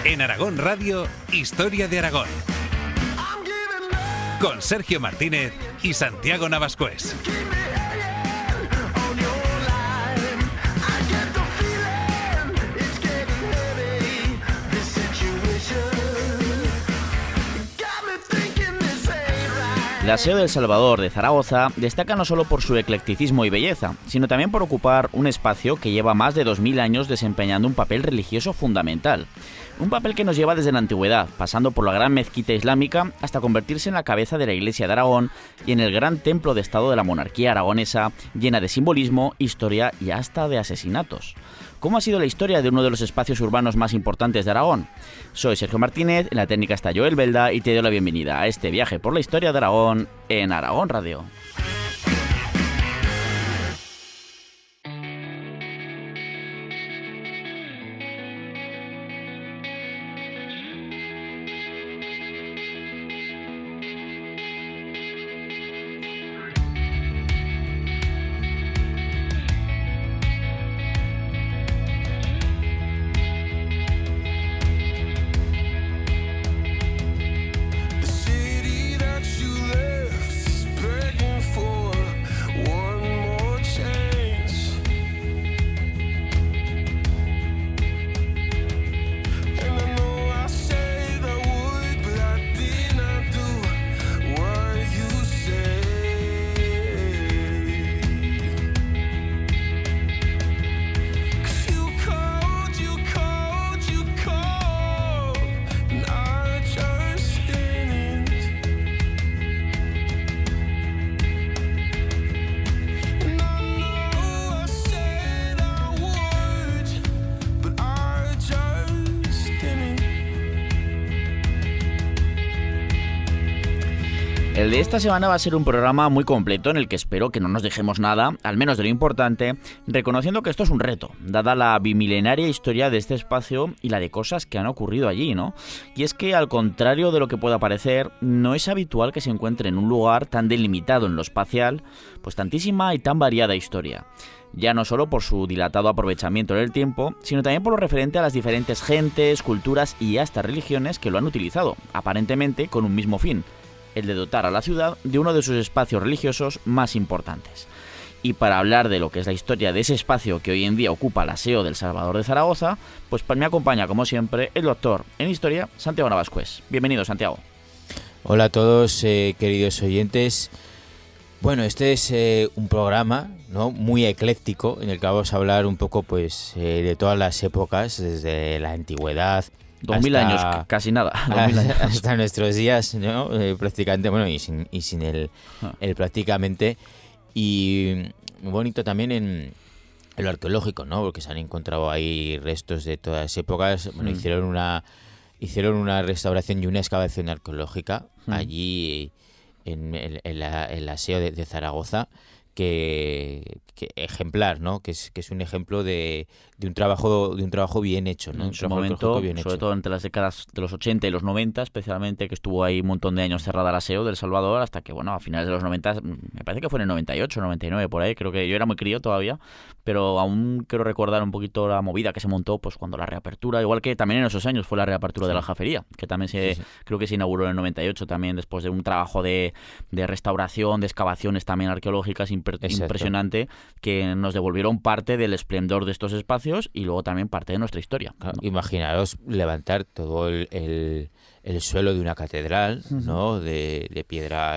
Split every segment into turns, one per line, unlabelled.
En Aragón Radio, Historia de Aragón. Con Sergio Martínez y Santiago Navascués.
El Aseo del Salvador de Zaragoza destaca no solo por su eclecticismo y belleza, sino también por ocupar un espacio que lleva más de 2000 años desempeñando un papel religioso fundamental. Un papel que nos lleva desde la antigüedad, pasando por la gran mezquita islámica hasta convertirse en la cabeza de la Iglesia de Aragón y en el gran templo de Estado de la monarquía aragonesa, llena de simbolismo, historia y hasta de asesinatos. ¿Cómo ha sido la historia de uno de los espacios urbanos más importantes de Aragón? Soy Sergio Martínez, en la técnica está Joel Belda y te doy la bienvenida a este viaje por la historia de Aragón en Aragón Radio. El de esta semana va a ser un programa muy completo en el que espero que no nos dejemos nada, al menos de lo importante, reconociendo que esto es un reto, dada la bimilenaria historia de este espacio y la de cosas que han ocurrido allí, ¿no? Y es que, al contrario de lo que pueda parecer, no es habitual que se encuentre en un lugar tan delimitado en lo espacial, pues tantísima y tan variada historia. Ya no solo por su dilatado aprovechamiento en el tiempo, sino también por lo referente a las diferentes gentes, culturas y hasta religiones que lo han utilizado, aparentemente con un mismo fin: el de dotar a la ciudad de uno de sus espacios religiosos más importantes. Y para hablar de lo que es la historia de ese espacio que hoy en día ocupa el Aseo del Salvador de Zaragoza, pues me acompaña, como siempre, el doctor en Historia, Santiago Navascués. Bienvenido, Santiago.
Hola a todos, queridos oyentes. Bueno, este es un programa, ¿no?, muy ecléctico, en el que vamos a hablar un poco pues de todas las épocas, desde la antigüedad,
2000 años, casi nada. 2000 años.
Hasta nuestros días, ¿no? Prácticamente, bueno, y sin el prácticamente. Y muy bonito también en lo arqueológico, ¿no? Porque se han encontrado ahí restos de todas las épocas. Bueno, hicieron una restauración y una excavación arqueológica allí en el Aseo de Zaragoza, que ejemplar, ¿no? Que es un ejemplo de un trabajo bien hecho, ¿no?
En su momento, sobre todo entre las décadas de los 80 y los 90, especialmente, que estuvo ahí un montón de años cerrada el Aseo del Salvador, hasta que, bueno, a finales de los 90, me parece que fue en el 98, 99, por ahí, creo que yo era muy crío todavía, pero aún quiero recordar un poquito la movida que se montó pues cuando la reapertura, igual que también en esos años fue la reapertura de la Aljafería, que también creo que se inauguró en el 98 también, después de un trabajo de restauración, de excavaciones también arqueológicas impresionante, que nos devolvieron parte del esplendor de estos espacios y luego también parte de nuestra historia, ¿no?
Imaginaros levantar todo el suelo de una catedral, ¿no?, de piedra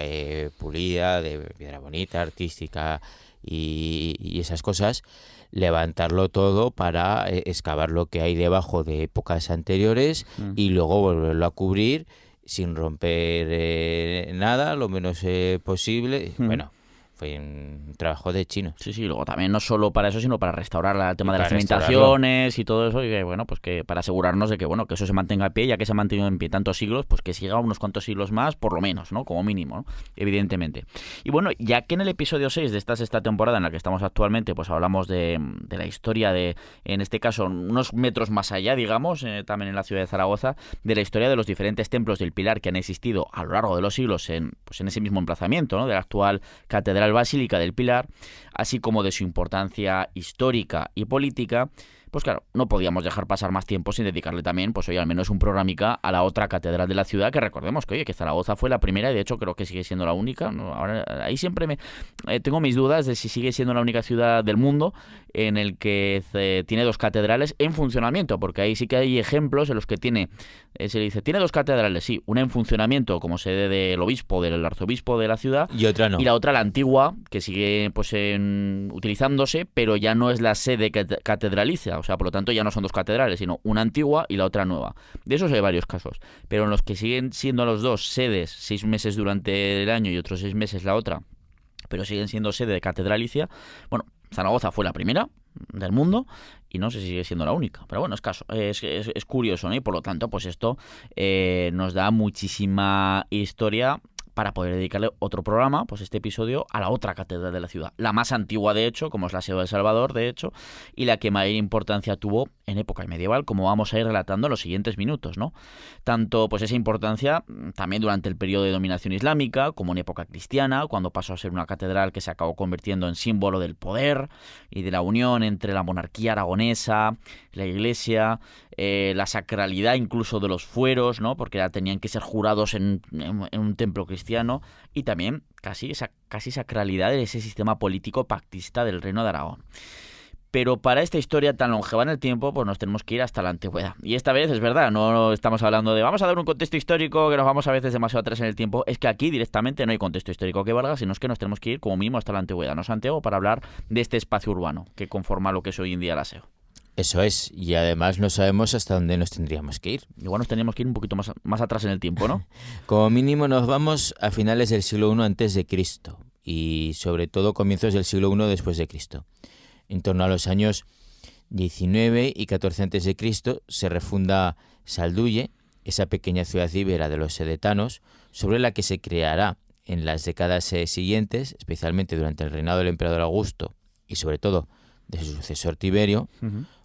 pulida, de piedra bonita, artística y esas cosas, levantarlo todo para excavar lo que hay debajo de épocas anteriores y luego volverlo a cubrir sin romper nada, lo menos posible. Bueno, fue un trabajo de chino.
Sí, luego también no solo para eso, sino para restaurar el tema de las cimentaciones y todo eso, y que, bueno, pues que para asegurarnos de que, bueno, que eso se mantenga en pie, ya que se ha mantenido en pie tantos siglos, pues que siga unos cuantos siglos más, por lo menos, ¿no? Como mínimo, ¿no? Evidentemente. Y bueno, ya que en el episodio 6 de esta sexta temporada en la que estamos actualmente, pues hablamos de la historia de, en este caso, unos metros más allá, digamos, también en la ciudad de Zaragoza, de la historia de los diferentes templos del Pilar que han existido a lo largo de los siglos en ese mismo emplazamiento, ¿no?, de la actual Catedral Basílica del Pilar, así como de su importancia histórica y política. pues claro, no podíamos dejar pasar más tiempo sin dedicarle también, pues oye, al menos un programica a la otra catedral de la ciudad, que recordemos que, oye, que Zaragoza fue la primera y de hecho creo que sigue siendo la única, ¿no? Ahora, ahí siempre tengo mis dudas de si sigue siendo la única ciudad del mundo en el que tiene 2 catedrales en funcionamiento, porque ahí sí que hay ejemplos en los que se dice, tiene 2 catedrales, sí, una en funcionamiento como sede del obispo, del arzobispo de la ciudad,
y otra no.
Y la otra, la antigua, que sigue pues utilizándose, pero ya no es la sede catedralicia, o sea, por lo tanto ya no son 2 catedrales, sino una antigua y la otra nueva. De esos hay varios casos, pero en los que siguen siendo los dos sedes 6 meses durante el año y otros 6 meses la otra, pero siguen siendo sede de catedralicia, bueno, Zaragoza fue la primera del mundo y no sé si sigue siendo la única, pero bueno, es curioso, ¿no? Y por lo tanto, pues esto nos da muchísima historia para poder dedicarle otro programa, pues este episodio, a la otra catedral de la ciudad. La más antigua, de hecho, como es la Seo del Salvador, de hecho, y la que mayor importancia tuvo en época medieval, como vamos a ir relatando en los siguientes minutos, ¿no? Tanto, pues esa importancia también durante el periodo de dominación islámica, como en época cristiana, cuando pasó a ser una catedral que se acabó convirtiendo en símbolo del poder y de la unión entre la monarquía aragonesa, la iglesia, la sacralidad incluso de los fueros, ¿no? Porque ya tenían que ser jurados en un templo cristiano, y también casi sacralidad de ese sistema político pactista del Reino de Aragón. Pero para esta historia tan longeva en el tiempo, pues nos tenemos que ir hasta la antigüedad. Y esta vez es verdad, no estamos hablando de vamos a dar un contexto histórico que nos vamos a veces demasiado atrás en el tiempo. Es que aquí directamente no hay contexto histórico que valga, sino es que nos tenemos que ir como mínimo hasta la antigüedad, ¿no, Santiago? Para hablar de este espacio urbano que conforma lo que es hoy en día la SEO.
Eso es, y además no sabemos hasta dónde nos tendríamos que ir.
Igual nos teníamos que ir un poquito más atrás en el tiempo, ¿no?
Como mínimo nos vamos a finales del siglo I antes de Cristo y sobre todo comienzos del siglo I después de Cristo. En torno a los años 19 y 14 antes de Cristo se refunda Salduye, esa pequeña ciudad íbera de los sedetanos, sobre la que se creará en las décadas siguientes, especialmente durante el reinado del emperador Augusto y sobre todo de su sucesor Tiberio,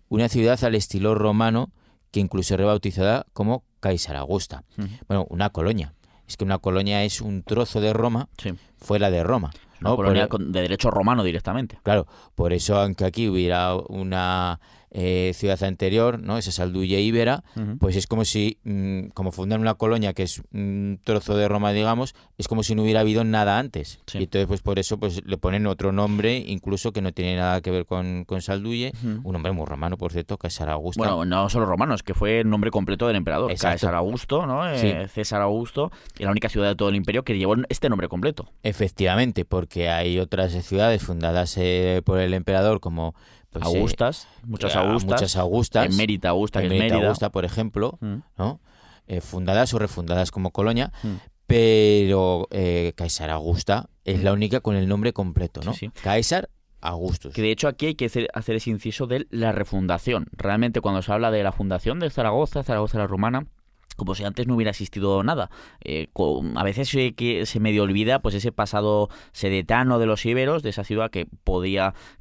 una ciudad al estilo romano que incluso es rebautizada como Caesar Augusta. Bueno, una colonia. Es que una colonia es un trozo de Roma fuera de Roma.
Una colonia de derecho romano directamente.
Claro, por eso aunque aquí hubiera una ciudad anterior, ¿no? Esa Salduye íbera, pues es como si, como fundan una colonia que es un trozo de Roma, digamos, es como si no hubiera habido nada antes. Sí. Y entonces pues por eso pues le ponen otro nombre, incluso que no tiene nada que ver con Salduye, un nombre muy romano, por cierto, Caesar Augusto.
Bueno, no solo romano, es que fue el nombre completo del emperador. Exacto. Caesar Augusto, ¿no?
Sí.
César Augusto, y la única ciudad de todo el imperio que llevó este nombre completo.
Efectivamente, porque hay otras ciudades fundadas por el emperador como pues,
Augustas, muchas
Augustas,
Emérita Augusta, que es
Emérita
Mérida.
Augusta, por ejemplo, ¿no? Fundadas o refundadas como colonia, pero Caesar Augusta es la única con el nombre completo, ¿no?
Sí.
Caesar Augustus.
Que de hecho aquí hay que hacer ese inciso de la refundación. Realmente cuando se habla de la fundación de Zaragoza la romana, como si antes no hubiera existido nada. A veces se medio olvida pues ese pasado sedetano de los íberos, de esa ciudad que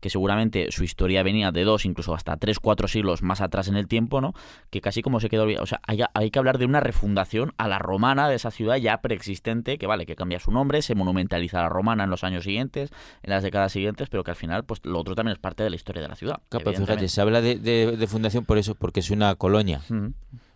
seguramente su historia venía de 2, incluso hasta 3, 4 siglos más atrás en el tiempo, ¿no? Que casi como se quedó olvidado. O sea, hay que hablar de una refundación a la romana de esa ciudad ya preexistente, que vale, que cambia su nombre, se monumentaliza la romana en los años siguientes, en las décadas siguientes, pero que al final pues lo otro también es parte de la historia de la ciudad.
Claro, pero fíjate, se habla de fundación por eso, porque es una colonia.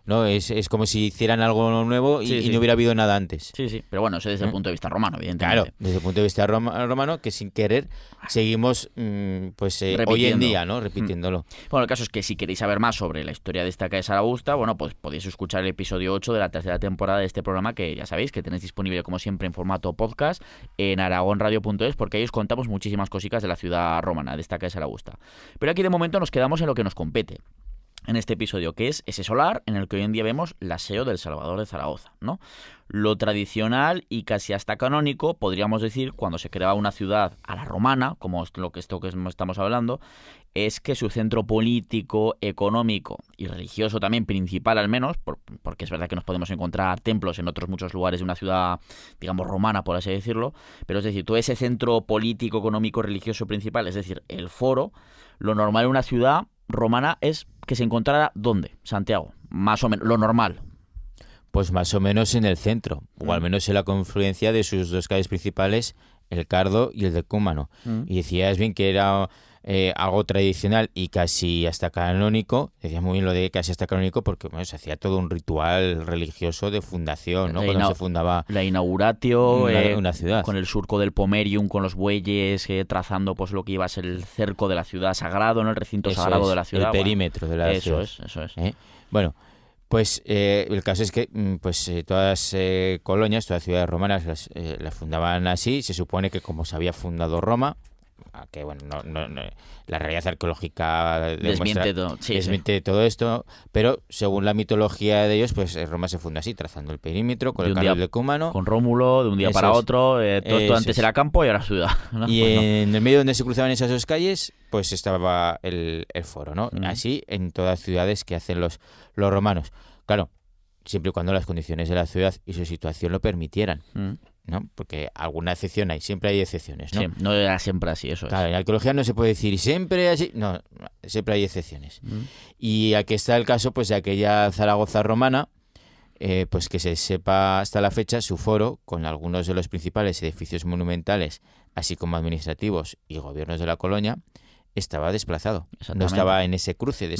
¿No? Es como si hicieran algo nuevo y no hubiera habido nada antes.
Sí, pero bueno, eso desde el punto de vista romano, evidentemente.
Claro, desde el punto de vista romano, que sin querer seguimos hoy en día, ¿no? Repitiéndolo.
Bueno, el caso es que si queréis saber más sobre la historia de esta Caesar Augusta, bueno, pues podéis escuchar el episodio 8 de la tercera temporada de este programa, que ya sabéis que tenéis disponible como siempre en formato podcast en aragonradio.es, porque ahí os contamos muchísimas cositas de la ciudad romana, de esta Caesar Augusta. Pero aquí de momento nos quedamos en lo que nos compete en este episodio, que es ese solar en el que hoy en día vemos la SEO del Salvador de Zaragoza, ¿no? Lo tradicional y casi hasta canónico, podríamos decir, cuando se creaba una ciudad a la romana, como esto que estamos hablando, es que su centro político, económico y religioso también, principal al menos, porque es verdad que nos podemos encontrar templos en otros muchos lugares de una ciudad, digamos, romana, por así decirlo, pero es decir, todo ese centro político, económico, religioso principal, es decir, el foro, lo normal en una ciudad romana es que se encontrara ¿dónde? Santiago, más o menos, lo normal.
Pues más o menos en el centro, o al menos en la confluencia de sus dos calles principales, el Cardo y el Decúmano. Y decías bien que era algo tradicional y casi hasta canónico. Decía muy bien lo de casi hasta canónico porque se hacía todo un ritual religioso de fundación, ¿no? Cuando se fundaba
la inauguratio,
una ciudad.
Con el surco del Pomerium, con los bueyes, trazando pues lo que iba a ser el cerco de la ciudad sagrado, ¿no? El recinto sagrado de la ciudad.
El perímetro de la ciudad.
Eso es.
Bueno, pues el caso es que todas colonias, todas ciudades romanas las fundaban así. Se supone que como se había fundado Roma, que bueno, no, la realidad arqueológica desmiente todo esto, pero según la mitología de ellos, pues Roma se funda así, trazando el perímetro con el cardo del decúmano.
Con Rómulo, de un día para otro, todo esto antes era campo y ahora ciudad, ¿no?
Y en el medio donde se cruzaban esas dos calles, pues estaba el foro, ¿no? Así en todas ciudades que hacen los romanos. Claro, siempre y cuando las condiciones de la ciudad y su situación lo permitieran, ¿no? Porque alguna excepción hay, siempre hay excepciones, ¿no?
Sí, no era siempre así, eso
claro,
es.
En arqueología no se puede decir siempre así, no, siempre hay excepciones. Y aquí está el caso, pues, de aquella Zaragoza romana, pues que se sepa hasta la fecha su foro, con algunos de los principales edificios monumentales, así como administrativos y gobiernos de la colonia, estaba desplazado. No estaba en ese cruce de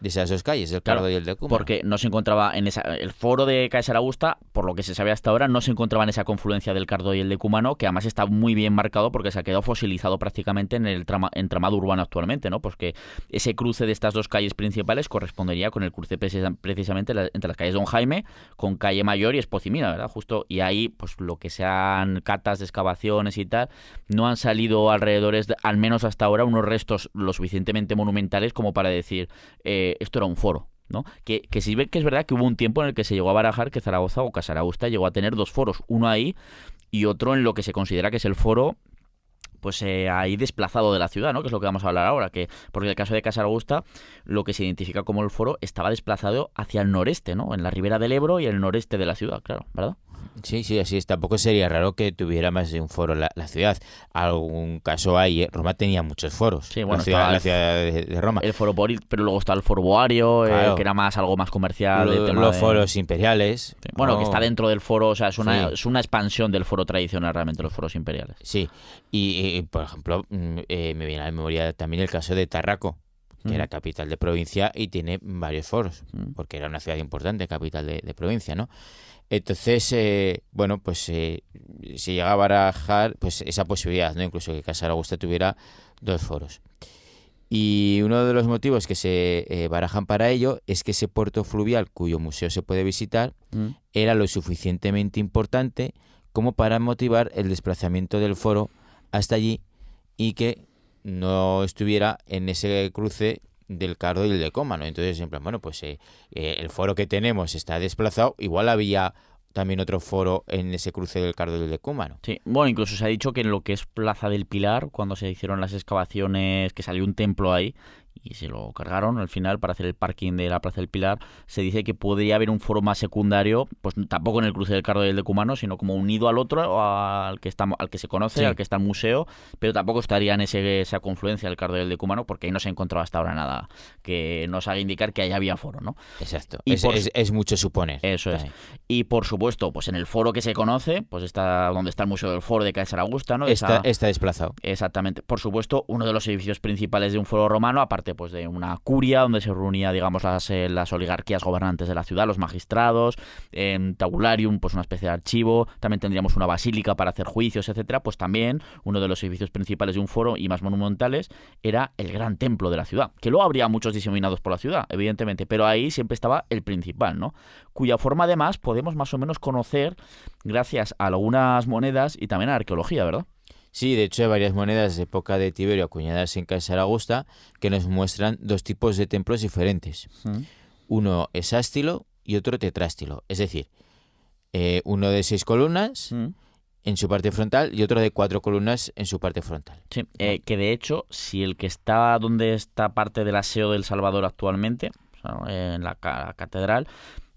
esas dos calles, del Cardo y el Decúmano.
Porque no se encontraba en el foro de Caesar Augusta, por lo que se sabe hasta ahora, no se encontraba en esa confluencia del Cardo y el Decúmano, que además está muy bien marcado porque se ha quedado fosilizado prácticamente en el entramado urbano actualmente, ¿no? Pues que ese cruce de estas dos calles principales correspondería con el cruce precisamente entre las calles Don Jaime, con Calle Mayor y Espocimina, ¿verdad? Justo, y ahí, pues lo que sean catas de excavaciones y tal, no han salido alrededores, al menos hasta ahora, unos restos lo suficientemente monumentales como para decir esto era un foro, ¿no? Que sí ve que es verdad que hubo un tiempo en el que se llegó a barajar que Zaragoza o Caesar Augusta llegó a tener dos foros, uno ahí y otro en lo que se considera que es el foro pues ahí desplazado de la ciudad, ¿no? Que es lo que vamos a hablar ahora, porque en el caso de Caesar Augusta lo que se identifica como el foro estaba desplazado hacia el noreste, ¿no? En la ribera del Ebro y el noreste de la ciudad, claro, ¿verdad?
Sí, así es. Tampoco sería raro que tuviera más de un foro la ciudad. Algún caso hay, Roma tenía muchos foros.
Sí, bueno,
la ciudad de Roma.
El foro Boris, pero luego está el foro Boario, claro, que era algo más comercial.
Los foros imperiales.
Sí. Bueno, que está dentro del foro, o sea, es una expansión del foro tradicional realmente, los foros imperiales.
Sí, y por ejemplo, me viene a la memoria también el caso de Tarraco, que era capital de provincia y tiene varios foros, porque era una ciudad importante, capital de provincia, ¿no? Entonces, se llega a barajar pues esa posibilidad, ¿no? Incluso que Caesar Augusta tuviera dos foros. Y uno de los motivos que se barajan para ello es que ese puerto fluvial, cuyo museo se puede visitar, era lo suficientemente importante como para motivar el desplazamiento del foro hasta allí y que no estuviera en ese cruce del Cardo y el Decúmano. Entonces, en plan, bueno, pues el foro que tenemos está desplazado, igual había también otro foro en ese cruce del Cardo y el Decúmano.
Sí, bueno, incluso se ha dicho que en lo que es Plaza del Pilar, cuando se hicieron las excavaciones, que salió un templo ahí, y se lo cargaron al final para hacer el parking de la Plaza del Pilar, se dice que podría haber un foro más secundario, pues tampoco en el cruce del Cardo y el Decúmano, sino como unido al otro, al que se conoce, al que está el museo, pero tampoco estaría en esa confluencia del Cardo y el Decúmano, porque ahí no se ha encontrado hasta ahora nada que nos haga indicar que ahí había foro, ¿no?
Exacto. Es mucho suponer.
Eso es. Y por supuesto, pues en el foro que se conoce, pues está donde está el Museo del Foro de Caesar Augusta, ¿no?
Está desplazado.
Exactamente. Por supuesto, uno de los edificios principales de un foro romano, aparte pues de una curia donde se reunía, digamos, las oligarquías gobernantes de la ciudad, los magistrados, tabularium, pues una especie de archivo, también tendríamos una basílica para hacer juicios, etcétera. Pues también uno de los edificios principales de un foro y más monumentales era el gran templo de la ciudad, que luego habría muchos diseminados por la ciudad, evidentemente, pero ahí siempre estaba el principal, ¿no? Cuya forma además podemos más o menos conocer gracias a algunas monedas y también a la arqueología, ¿verdad?
Sí, de hecho hay varias monedas de época de Tiberio acuñadas en Caesar Augusta que nos muestran dos tipos de templos diferentes. Uno hexástilo y otro tetrástilo, es decir, uno de 6 columnas en su parte frontal y otro de 4 columnas en su parte frontal.
Sí, que de hecho, si el que está donde está parte del aseo del Salvador actualmente, o sea, en la catedral,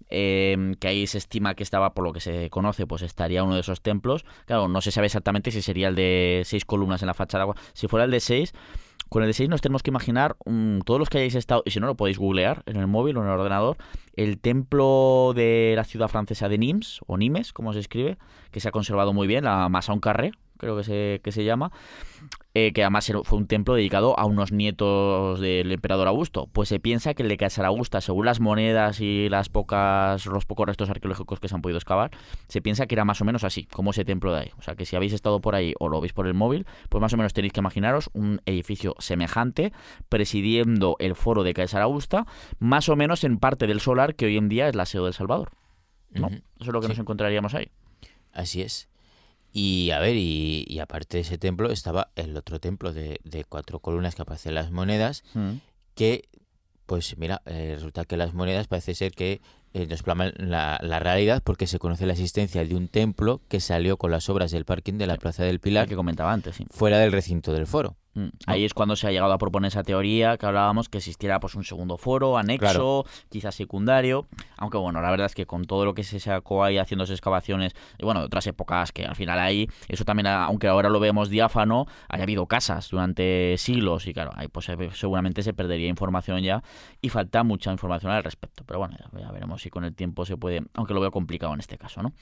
que ahí se estima que estaba, por lo que se conoce, pues estaría uno de esos templos. Claro, no se sabe exactamente si sería el de 6 columnas en la fachada. Si fuera el de 6, con el de 6 nos tenemos que imaginar, todos los que hayáis estado, y si no lo podéis googlear en el móvil o en el ordenador, el templo de la ciudad francesa de Nimes, o Nimes, como se escribe, que se ha conservado muy bien, la Maison Carré, creo que se llama, que además fue un templo dedicado a unos nietos del emperador Augusto. Pues se piensa que el de Caesar Augusta, según las monedas y los pocos restos arqueológicos que se han podido excavar, se piensa que era más o menos así, como ese templo de ahí. O sea que si habéis estado por ahí o lo veis por el móvil, pues más o menos tenéis que imaginaros un edificio semejante presidiendo el foro de Caesar Augusta, más o menos en parte del solar que hoy en día es la sede del Salvador, ¿no? Eso es lo que nos encontraríamos ahí.
Así es. Y a ver, y aparte de ese templo estaba el otro templo de 4 columnas que aparece en las monedas, que, pues mira, resulta que las monedas parece ser que nos plasman la realidad, porque se conoce la existencia de un templo que salió con las obras del parking de la Plaza del Pilar,
que comentaba antes, sí,
fuera del recinto del foro.
Ahí es cuando se ha llegado a proponer esa teoría que hablábamos, que existiera pues un segundo foro, anexo, quizás secundario, aunque bueno, la verdad es que con todo lo que se sacó ahí haciéndose excavaciones, y bueno, de otras épocas que al final ahí, eso también, aunque ahora lo vemos diáfano, haya habido casas durante siglos y claro, ahí pues seguramente se perdería información ya y falta mucha información al respecto, pero bueno, ya veremos si con el tiempo se puede, aunque lo veo complicado en este caso, ¿no?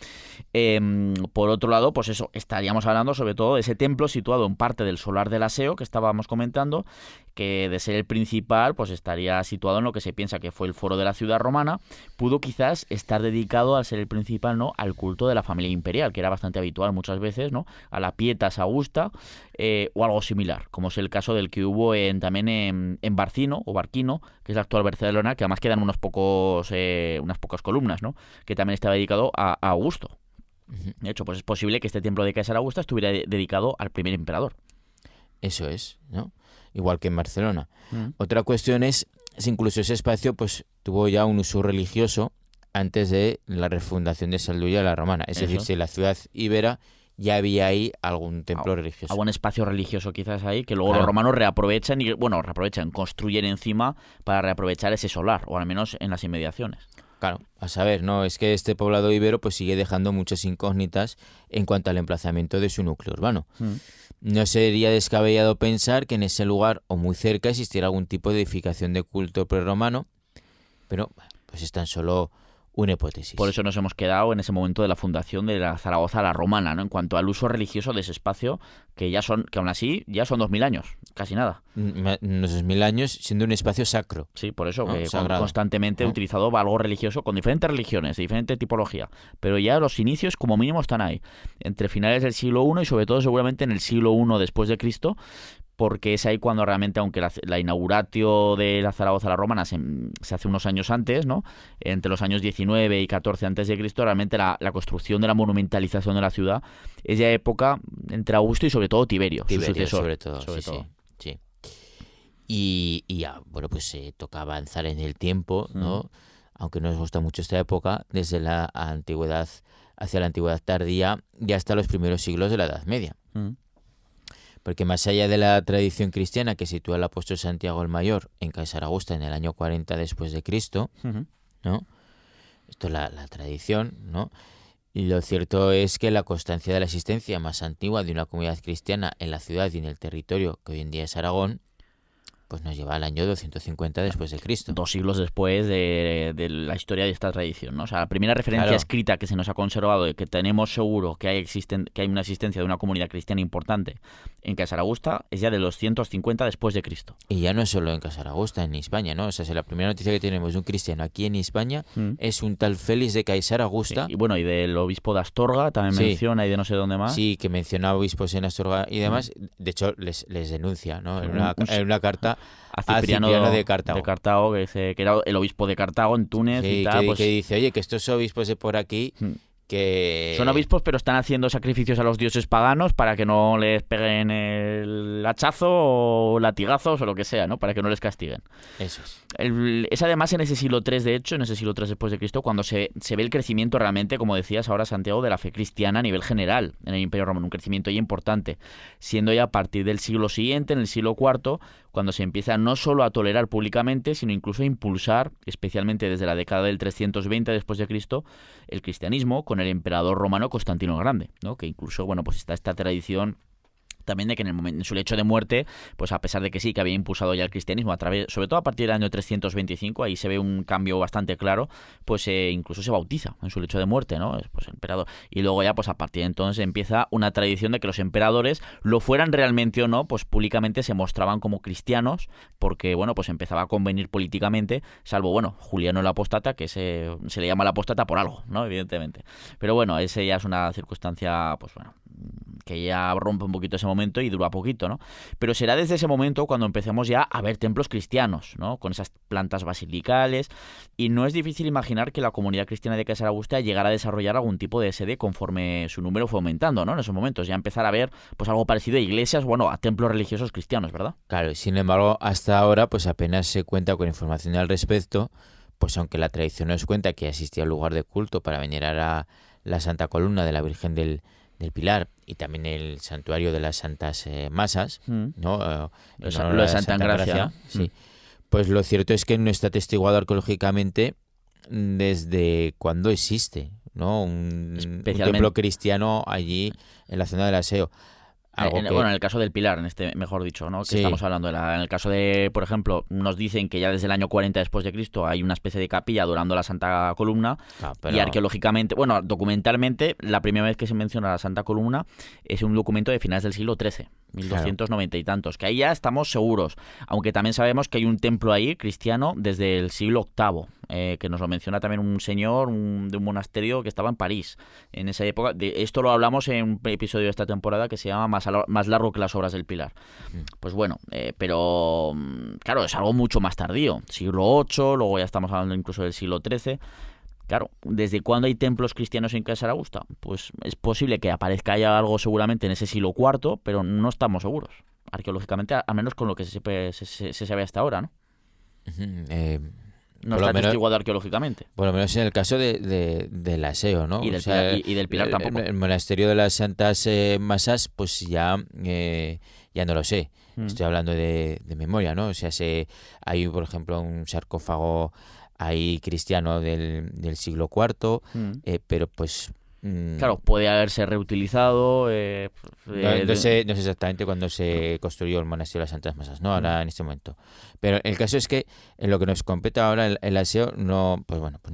Por otro lado, pues eso, estaríamos hablando sobre todo de ese templo situado en parte del solar del Aseo, que estábamos comentando, que de ser el principal, pues estaría situado en lo que se piensa que fue el foro de la ciudad romana. Pudo quizás estar dedicado, al ser el principal, ¿no?, al culto de la familia imperial, que era bastante habitual muchas veces, ¿no?, a la pietas augusta, o algo similar, como es el caso del que hubo también en Barcino, o Barquino, que es la actual Barcelona, que además quedan unas pocas columnas, ¿no?, que también estaba dedicado a Augusto. De hecho, pues es posible que este templo de Caesar Augusta estuviera dedicado al primer emperador.
Eso es, ¿no? Igual que en Barcelona. Otra cuestión es si incluso ese espacio pues tuvo ya un uso religioso antes de la refundación de Salduya la romana. Es decir, si en la ciudad íbera ya había ahí algún templo religioso.
Algún espacio religioso quizás ahí, que luego los romanos reaprovechan, construyen encima para reaprovechar ese solar, o al menos en las inmediaciones.
Claro, a saber, ¿no? Es que este poblado ibero pues sigue dejando muchas incógnitas en cuanto al emplazamiento de su núcleo urbano. No sería descabellado pensar que en ese lugar o muy cerca existiera algún tipo de edificación de culto prerromano, pero pues es tan solo una hipótesis.
Por eso nos hemos quedado en ese momento de la fundación de la Zaragoza la romana, ¿no?, en cuanto al uso religioso de ese espacio, que aún así ya son 2000 años, casi nada.
Unos 2000 años siendo un espacio sacro.
Sí, por eso,
¿no?
que
Sagrado,
constantemente
¿no?,
utilizado algo religioso con diferentes religiones, de diferente tipología, pero ya los inicios como mínimo están ahí, entre finales del siglo I y sobre todo seguramente en el siglo I después de Cristo, porque es ahí cuando realmente, aunque la inauguratio de la Zaragoza la romana se hace unos años antes, ¿no?, entre los años 19 y 14 antes de Cristo, realmente la construcción de la monumentalización de la ciudad es ya época entre Augusto y sobre todo Tiberio, su sucesor.
Sobre todo. Sí. Y ya, bueno, pues toca avanzar en el tiempo, ¿no? Aunque no nos gusta mucho esta época, desde la antigüedad hacia la antigüedad tardía y hasta los primeros siglos de la Edad Media. Porque más allá de la tradición cristiana que sitúa al apóstol Santiago el Mayor en Caesar Augusta en el año 40 después de Cristo, ¿no? Esto es la tradición, ¿no? Y lo cierto es que la constancia de la existencia más antigua de una comunidad cristiana en la ciudad y en el territorio que hoy en día es Aragón, pues nos lleva al año 250 después de Cristo.
2 siglos después de la historia de esta tradición, ¿no? O sea, la primera referencia escrita que se nos ha conservado y que tenemos seguro que hay una existencia de una comunidad cristiana importante en Caesar Augusta es ya de los 250 después de Cristo.
Y ya no es solo en Caesar Augusta, en España, ¿no? O sea, si la primera noticia que tenemos de un cristiano aquí en España es un tal Félix de Caesar Augusta.
Sí, y bueno, y del obispo de Astorga también menciona, y de no sé dónde más.
Sí, que menciona obispos en Astorga y demás. De hecho, les denuncia, ¿no? En una carta
a Cipriano
de Cartago.
Que era el obispo de Cartago en Túnez y tal.
Que dice, oye, que estos obispos de por aquí que...
Son obispos, pero están haciendo sacrificios a los dioses paganos para que no les peguen el hachazo o latigazos o lo que sea, ¿no? Para que no les castiguen.
Eso es.
Es además en ese siglo III, de hecho, en ese siglo III después de Cristo, cuando se ve el crecimiento realmente, como decías ahora, Santiago, de la fe cristiana a nivel general en el Imperio Romano, un crecimiento ya importante, siendo ya a partir del siglo siguiente, en el siglo IV, cuando se empieza no solo a tolerar públicamente, sino incluso a impulsar, especialmente desde la década del 320 después de Cristo, el cristianismo con el emperador romano Constantino el Grande, ¿no? Que incluso, bueno, pues está esta tradición también de que en su lecho de muerte, pues a pesar de que sí, que había impulsado ya el cristianismo, sobre todo a partir del año 325, ahí se ve un cambio bastante claro, pues incluso se bautiza en su lecho de muerte, ¿no? Pues emperador. Y luego ya, pues a partir de entonces empieza una tradición de que los emperadores, lo fueran realmente o no, pues públicamente se mostraban como cristianos, porque, bueno, pues empezaba a convenir políticamente, salvo, bueno, Juliano el Apóstata, que se le llama el Apóstata por algo, ¿no? Evidentemente. Pero bueno, ese ya es una circunstancia, pues bueno, que ya rompe un poquito ese momento y dura poquito, ¿no? Pero será desde ese momento cuando empecemos ya a ver templos cristianos, ¿no? Con esas plantas basilicales, y no es difícil imaginar que la comunidad cristiana de Caesar Augusta llegara a desarrollar algún tipo de sede conforme su número fue aumentando, ¿no? En esos momentos ya empezar a ver pues algo parecido a iglesias, bueno, a templos religiosos cristianos, ¿verdad?
Claro, sin embargo, hasta ahora pues apenas se cuenta con información al respecto, pues aunque la tradición nos cuenta que asistía al lugar de culto para venerar a la Santa Columna de la Virgen del Pilar y también el santuario de las Santas Masas, ¿no?
Lo de Santa Engracia, ¿no?
Sí. Pues lo cierto es que no está atestiguado arqueológicamente desde cuándo existe, ¿no? Un templo cristiano allí en la zona del Aseo.
Bueno, en el caso del Pilar, mejor dicho, ¿no? Que sí. Estamos hablando en el caso de, por ejemplo, nos dicen que ya desde el año 40 después de Cristo hay una especie de capilla adorando a la Santa Columna, y arqueológicamente, bueno, documentalmente, la primera vez que se menciona la Santa Columna es un documento de finales del siglo XIII, 1290 y tantos, que ahí ya estamos seguros, aunque también sabemos que hay un templo ahí cristiano desde el siglo VIII, que nos lo menciona también un señor de un monasterio que estaba en París en esa época. De esto lo hablamos en un episodio de esta temporada que se llama Más largo que las obras del Pilar. Pues bueno, pero claro, es algo mucho más tardío, siglo VIII, luego ya estamos hablando incluso del siglo XIII. Claro, ¿desde cuándo hay templos cristianos en Caesar Augusta? Pues es posible que aparezca ya algo seguramente en ese siglo IV, pero no estamos seguros, arqueológicamente, al menos con lo que se sabe hasta ahora, ¿no? No está atestiguado arqueológicamente.
Por lo menos en el caso del Aseo, ¿no?
Y del Pilar tampoco.
El monasterio de las Santas Masas, pues ya no lo sé. Estoy hablando de memoria, ¿no? O sea, hay, por ejemplo, un sarcófago ahí cristiano del siglo IV, pero pues...
Claro, puede haberse reutilizado.
No sé exactamente cuándo se construyó el monasterio de las Santas Masas, ¿no? Ahora en este momento. Pero el caso es que en lo que nos compete ahora el Aseo, no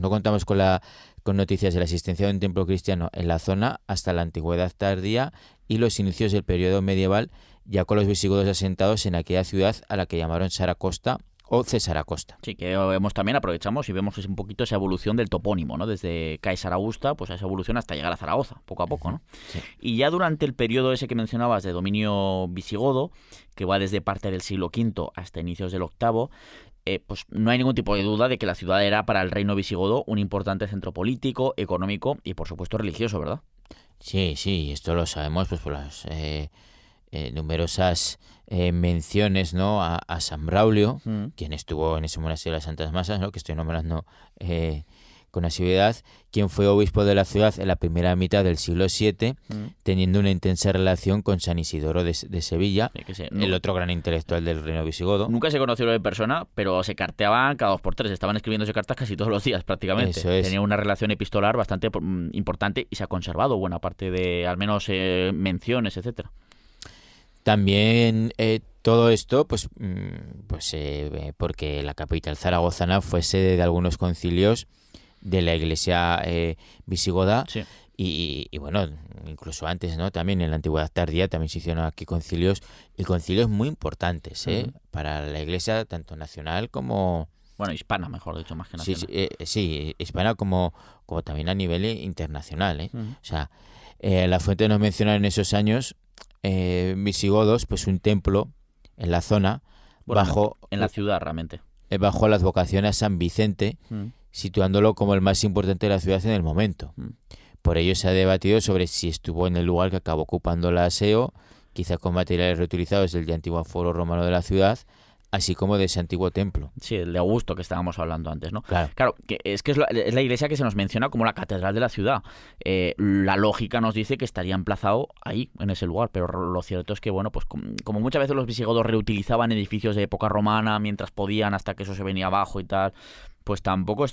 contamos con noticias de la existencia de un templo cristiano en la zona hasta la antigüedad tardía y los inicios del periodo medieval, ya con los visigodos asentados en aquella ciudad a la que llamaron Saracosta o Cesaracosta.
Sí, que también aprovechamos y vemos un poquito esa evolución del topónimo, ¿no? Desde Caesar Augusta, pues a esa evolución hasta llegar a Zaragoza, poco a poco, ¿no?
Sí.
Y ya durante el periodo ese que mencionabas de dominio visigodo, que va desde parte del siglo V hasta inicios del VIII, pues no hay ningún tipo de duda de que la ciudad era para el reino visigodo un importante centro político, económico y por supuesto religioso, ¿verdad?
Sí, esto lo sabemos pues por las numerosas menciones, ¿no? a San Braulio, quien estuvo en ese monasterio de las Santas Masas, ¿no? Que estoy nombrando con asiduidad, quien fue obispo de la ciudad en la primera mitad del siglo VII, teniendo una intensa relación con San Isidoro de Sevilla, el otro gran intelectual del reino visigodo.
Nunca se conoció de persona, pero se carteaban cada 2 por 3, estaban escribiéndose cartas casi todos los días prácticamente.
Eso es.
Tenía una relación epistolar bastante importante y se ha conservado buena parte de, al menos, menciones, etcétera.
También todo esto, porque la capital zaragozana fue sede de algunos concilios de la Iglesia visigoda,
sí.
y bueno, incluso antes, ¿no? También en la antigüedad tardía también se hicieron aquí concilios, y concilios muy importantes, para la Iglesia, tanto nacional como...
Bueno, hispana, mejor dicho, más que nacional.
Sí, hispana como también a nivel internacional, O sea, la fuente nos menciona en esos años visigodos, pues un templo en la zona,
en la ciudad realmente,
bajo la advocación a San Vicente, situándolo como el más importante de la ciudad en el momento. Por ello se ha debatido sobre si estuvo en el lugar que acabó ocupando la Aseo, quizá con materiales reutilizados del ya antiguo foro romano de la ciudad, así como de ese antiguo templo.
Sí, el de Augusto que estábamos hablando antes, ¿no?
Claro,
que es la iglesia que se nos menciona como la catedral de la ciudad. La lógica nos dice que estaría emplazado ahí, en ese lugar, pero lo cierto es que, bueno, pues como muchas veces los visigodos reutilizaban edificios de época romana mientras podían, hasta que eso se venía abajo y tal, pues tampoco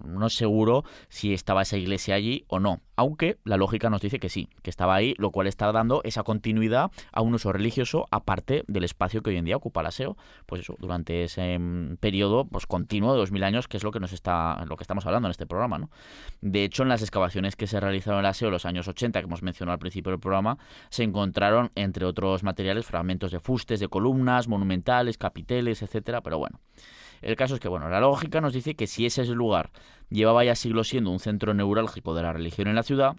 no es seguro si estaba esa iglesia allí o no. Aunque la lógica nos dice que sí, que estaba ahí, lo cual está dando esa continuidad a un uso religioso aparte del espacio que hoy en día ocupa el aseo, pues eso, durante ese periodo pues continuo de 2000 años, que es lo que estamos hablando en este programa, ¿no? De hecho, en las excavaciones que se realizaron en el aseo en los años 80, que hemos mencionado al principio del programa, se encontraron, entre otros materiales, fragmentos de fustes, de columnas, monumentales, capiteles, etcétera, pero bueno. El caso es que, la lógica nos dice que si ese lugar llevaba ya siglos siendo un centro neurálgico de la religión en la ciudad,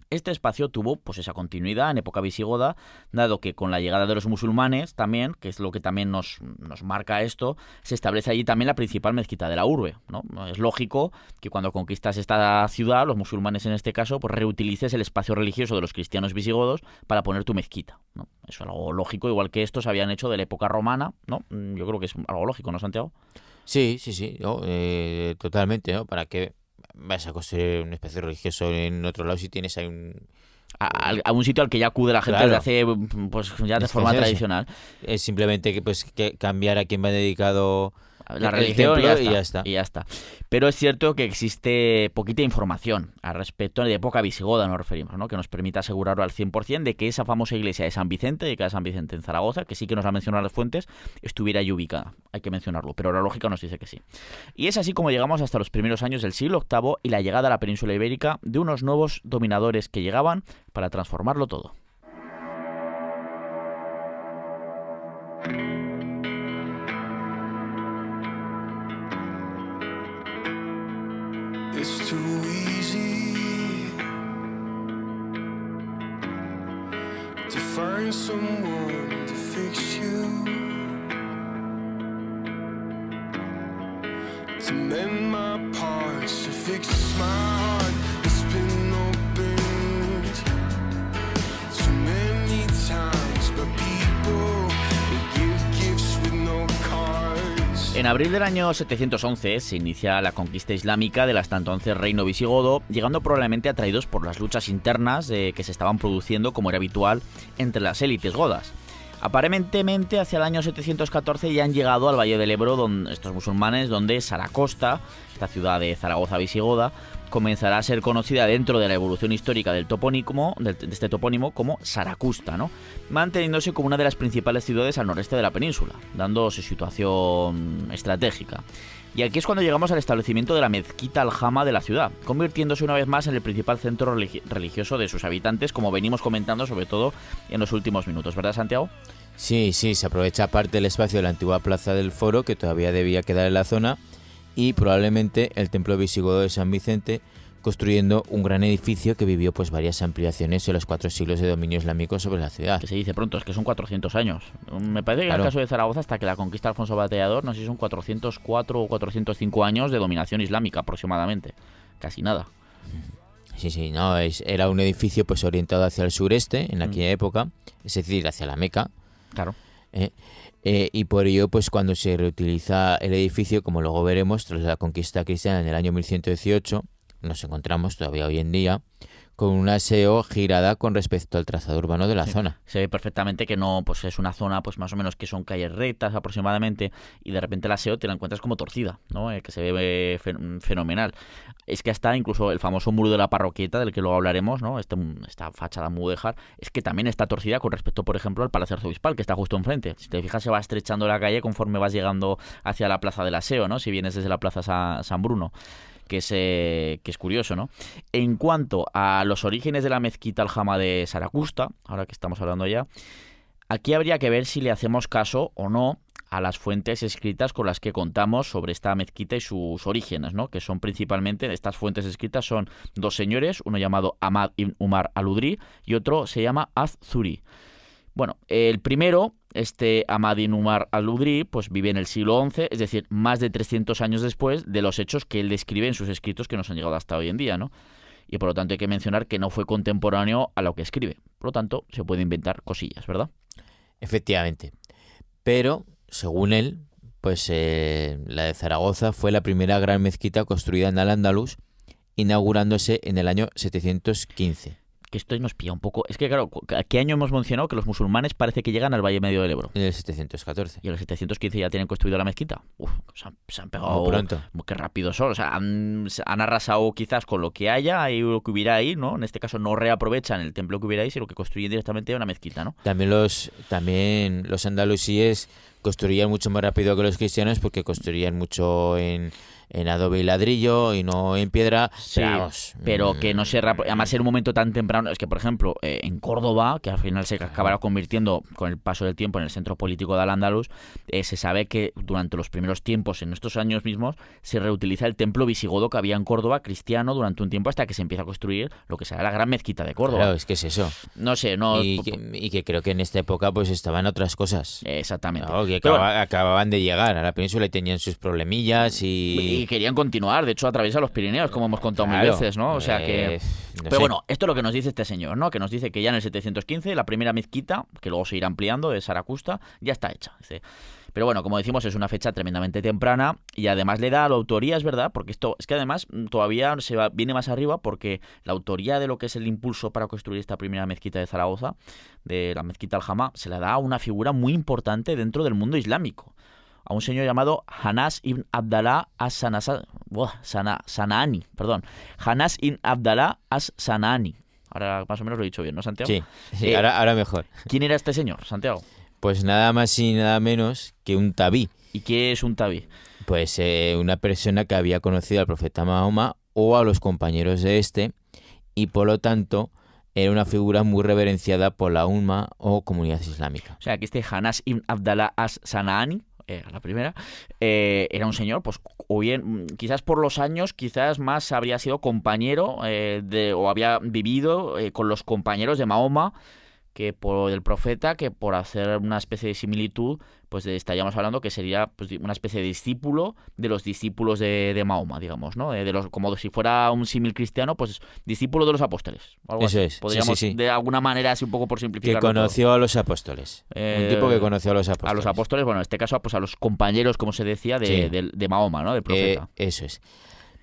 este espacio tuvo pues esa continuidad en época visigoda, dado que con la llegada de los musulmanes también, que es lo que también nos marca esto, se establece allí también la principal mezquita de la urbe, ¿no? Es lógico que cuando conquistas esta ciudad, los musulmanes en este caso, pues reutilices el espacio religioso de los cristianos visigodos para poner tu mezquita, ¿no? Eso es algo lógico, igual que estos habían hecho de la época romana, ¿no? Yo creo que es algo lógico, ¿no, Santiago?
Sí, ¿no? Totalmente, ¿no? ¿Para qué vas a construir un espacio religioso en otro lado si tienes ahí
a un sitio al que ya acude la gente desde hace, pues ya de forma tradicional?
Es simplemente que cambiar a quién va dedicado
la religión
y ya está.
Pero es cierto que existe poquita información al respecto de época visigoda, nos referimos, ¿no? Que nos permita asegurarlo al 100% de que esa famosa iglesia de San Vicente, dedicada a San Vicente en Zaragoza, que sí que nos ha mencionado las fuentes, estuviera allí ubicada. Hay que mencionarlo, pero la lógica nos dice que sí. Y es así como llegamos hasta los primeros años del siglo VIII y la llegada a la península ibérica de unos nuevos dominadores que llegaban para transformarlo todo.
It's too easy to find someone to fix you, to mend my parts, to fix my heart that's been opened too many times by people who give gifts with no cards.
En abril del año 711 se inicia la conquista islámica del hasta entonces reino visigodo, llegando probablemente atraídos por las luchas internas que se estaban produciendo, como era habitual, entre las élites godas. Aparentemente, hacia el año 714 ya han llegado al Valle del Ebro estos musulmanes, donde Saracosta, esta ciudad de Zaragoza visigoda, comenzará a ser conocida dentro de la evolución histórica del topónimo, de este topónimo, como Saracusta, ¿no? Manteniéndose como una de las principales ciudades al noreste de la península, dando su situación estratégica. Y aquí es cuando llegamos al establecimiento de la mezquita Al-Jama de la ciudad, convirtiéndose una vez más en el principal centro religioso de sus habitantes, como venimos comentando sobre todo en los últimos minutos, ¿verdad, Santiago?
Sí, se aprovecha parte del espacio de la antigua plaza del Foro, que todavía debía quedar en la zona, y probablemente el templo visigodo de San Vicente, construyendo un gran edificio que vivió pues varias ampliaciones en los 4 siglos de dominio islámico sobre la ciudad.
Que se dice pronto, es que son 400 años. Me parece que en el caso de Zaragoza, hasta que la conquista de Alfonso Bateador, no sé si son 404 o 405 años de dominación islámica aproximadamente. Casi nada.
Sí, no, era un edificio pues orientado hacia el sureste en aquella época, es decir, hacia la Meca.
Claro.
Y por ello, pues cuando se reutiliza el edificio, como luego veremos, tras la conquista cristiana en el año 1118, nos encontramos todavía hoy en día con un aseo girada con respecto al trazado urbano de la zona.
Se ve perfectamente que no, pues es una zona pues más o menos que son calles rectas aproximadamente, y de repente el aseo te la encuentras como torcida, ¿no? Que se ve fenomenal. Es que hasta incluso el famoso muro de la parroquieta, del que luego hablaremos, ¿no? Esta fachada mudéjar, es que también está torcida con respecto, por ejemplo, al Palacio Arzobispal, que está justo enfrente. Si te fijas, se va estrechando la calle conforme vas llegando hacia la plaza del aseo, ¿no? Si vienes desde la plaza San Bruno. Que es curioso, ¿no? En cuanto a los orígenes de la mezquita Al-Jama de Saracusta, ahora que estamos hablando ya, aquí habría que ver si le hacemos caso o no a las fuentes escritas con las que contamos sobre esta mezquita y sus orígenes, ¿no? Que son principalmente, estas fuentes escritas son 2 señores, uno llamado Ahmad ibn Umar al-Udri y otro se llama Az-Zuri. Bueno, el primero, Ahmad ibn Umar al-Udri, pues vive en el siglo XI, es decir, más de 300 años después de los hechos que él describe en sus escritos que nos han llegado hasta hoy en día, ¿no? Y por lo tanto hay que mencionar que no fue contemporáneo a lo que escribe. Por lo tanto, se puede inventar cosillas, ¿verdad?
Efectivamente. Pero, según él, pues la de Zaragoza fue la primera gran mezquita construida en Al-Ándalus, inaugurándose en el año 715.
que esto nos pilla un poco. Es que, claro, ¿qué año hemos mencionado que los musulmanes parece que llegan al Valle Medio del Ebro?
En el 714.
Y en el 715 ya tienen construido la mezquita. Uf, se han pegado.
Muy pronto.
Qué rápido son. O sea, han arrasado quizás con lo que haya y lo que hubiera ahí, ¿no? En este caso no reaprovechan el templo que hubiera ahí, sino que construyen directamente una mezquita, ¿no?
También los andalusíes construían mucho más rápido que los cristianos porque construían mucho en adobe y ladrillo y no en piedra.
Sí,
pero vamos,
pero que no se... Además, en un momento tan temprano... Es que, por ejemplo, en Córdoba, que al final se acabará convirtiendo con el paso del tiempo en el centro político de Al-Ándalus, se sabe que durante los primeros tiempos, en estos años mismos, se reutiliza el templo visigodo que había en Córdoba, cristiano, durante un tiempo hasta que se empieza a construir lo que será la gran mezquita de Córdoba.
Claro, es que es eso.
No sé, no...
Y que creo que en esta época pues estaban otras cosas.
Exactamente.
Claro, que
Pero bueno,
acababan de llegar a la península y tenían sus problemillas
y querían continuar, de hecho atraviesa los Pirineos, como hemos contado mil
Claro,
veces, ¿no? O sea que...
no
Pero
sé.
bueno, esto es lo que nos dice este señor, ¿no? Que nos dice que ya en el 715 la primera mezquita, que luego se irá ampliando, de Saracusta, ya está hecha. Dice. Pero bueno, como decimos, es una fecha tremendamente temprana y además le da la autoría, es verdad, porque esto es que además todavía viene más arriba porque la autoría de lo que es el impulso para construir esta primera mezquita de Zaragoza, de la mezquita Al-Jama, se la da a una figura muy importante dentro del mundo islámico. A un señor llamado Hanás ibn Abdallah as-Sanaani, perdón. Hanás ibn Abdallah as-Sanaani. Ahora más o menos lo he dicho bien, ¿no, Santiago?
Sí, ahora mejor.
¿Quién era este señor, Santiago?
Pues nada más y nada menos que un tabí.
¿Y qué es un tabí?
Pues una persona que había conocido al profeta Mahoma o a los compañeros de este y por lo tanto era una figura muy reverenciada por la umma o comunidad islámica.
O sea, que este Hanás ibn Abdallah as-Sanaani, la primera, era un señor, pues, o bien, quizás por los años, quizás más habría sido compañero o había vivido con los compañeros de Mahoma, que por el profeta, que por hacer una especie de similitud, pues estaríamos hablando que sería pues, una especie de discípulo de los discípulos de Mahoma, digamos, ¿no? Como si fuera un símil cristiano, pues discípulo de los apóstoles. Algo
Eso
así.
es,
Podríamos,
sí.
de alguna manera, así un poco por
Que
simplificar.
conoció a los apóstoles. Un tipo que conoció a los apóstoles.
A los apóstoles, bueno, en este caso, pues a los compañeros, como se decía, de Mahoma, ¿no? Del profeta.
Eso es.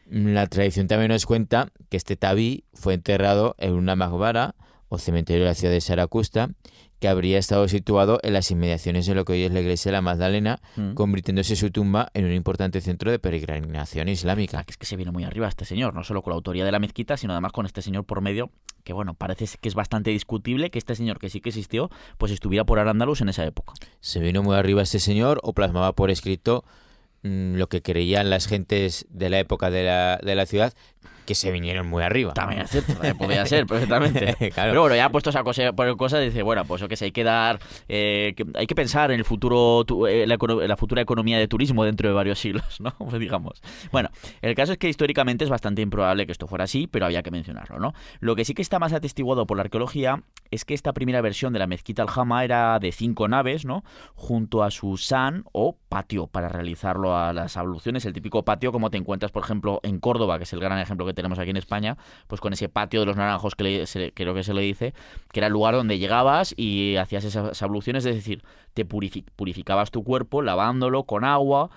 La tradición también nos cuenta que este tabí fue enterrado en una maqbara o cementerio de la ciudad de Saracusta, que habría estado situado en las inmediaciones de lo que hoy es la iglesia de la Magdalena, convirtiéndose su tumba en un importante centro de peregrinación islámica.
Que es que se viene muy arriba este señor, no solo con la autoría de la mezquita, sino además con este señor por medio, que bueno, parece que es bastante discutible que este señor, que sí que existió, pues estuviera por Al-Ándalus en esa época.
Se vino muy arriba este señor o plasmaba por escrito lo que creían las gentes de la época de la ciudad, que se vinieron muy arriba.
También es cierto, podía ser perfectamente.
Claro.
Pero bueno, ya puestos a por cosas, dice, bueno, pues que hay que dar, hay que pensar en el futuro, la futura economía de turismo dentro de varios siglos, ¿no? Pues digamos. Bueno, el caso es que históricamente es bastante improbable que esto fuera así, pero había que mencionarlo, ¿no? Lo que sí que está más atestiguado por la arqueología es que esta primera versión de la mezquita Al-Jama era de 5 naves, ¿no? Junto a su san o patio para realizarlo a las abluciones, el típico patio como te encuentras, por ejemplo, en Córdoba, que es el gran ejemplo que tenemos aquí en España, pues con ese patio de los naranjos que creo que se le dice, que era el lugar donde llegabas y hacías esas abluciones, es decir, te purificabas tu cuerpo lavándolo con agua,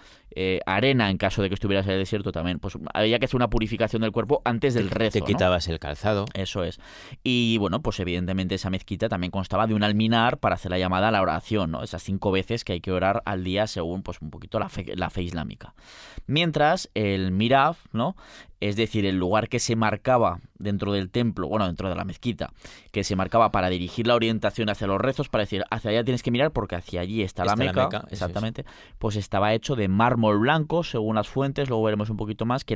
arena en caso de que estuvieras en el desierto también, pues había que hacer una purificación del cuerpo antes del rezo.
Te quitabas el calzado.
Eso es. Y bueno, pues evidentemente esa mezquita también constaba de un alminar para hacer la llamada a la oración, ¿no? Esas 5 veces que hay que orar al día según pues un poquito la fe islámica. Mientras el mirab, ¿no? Es decir, el lugar que se marcaba dentro del templo, bueno, dentro de la mezquita, que se marcaba para dirigir la orientación hacia los rezos, para decir, hacia allá tienes que mirar porque hacia allí está la Meca, exactamente, pues estaba hecho de mármol blanco, según las fuentes, luego veremos un poquito más, se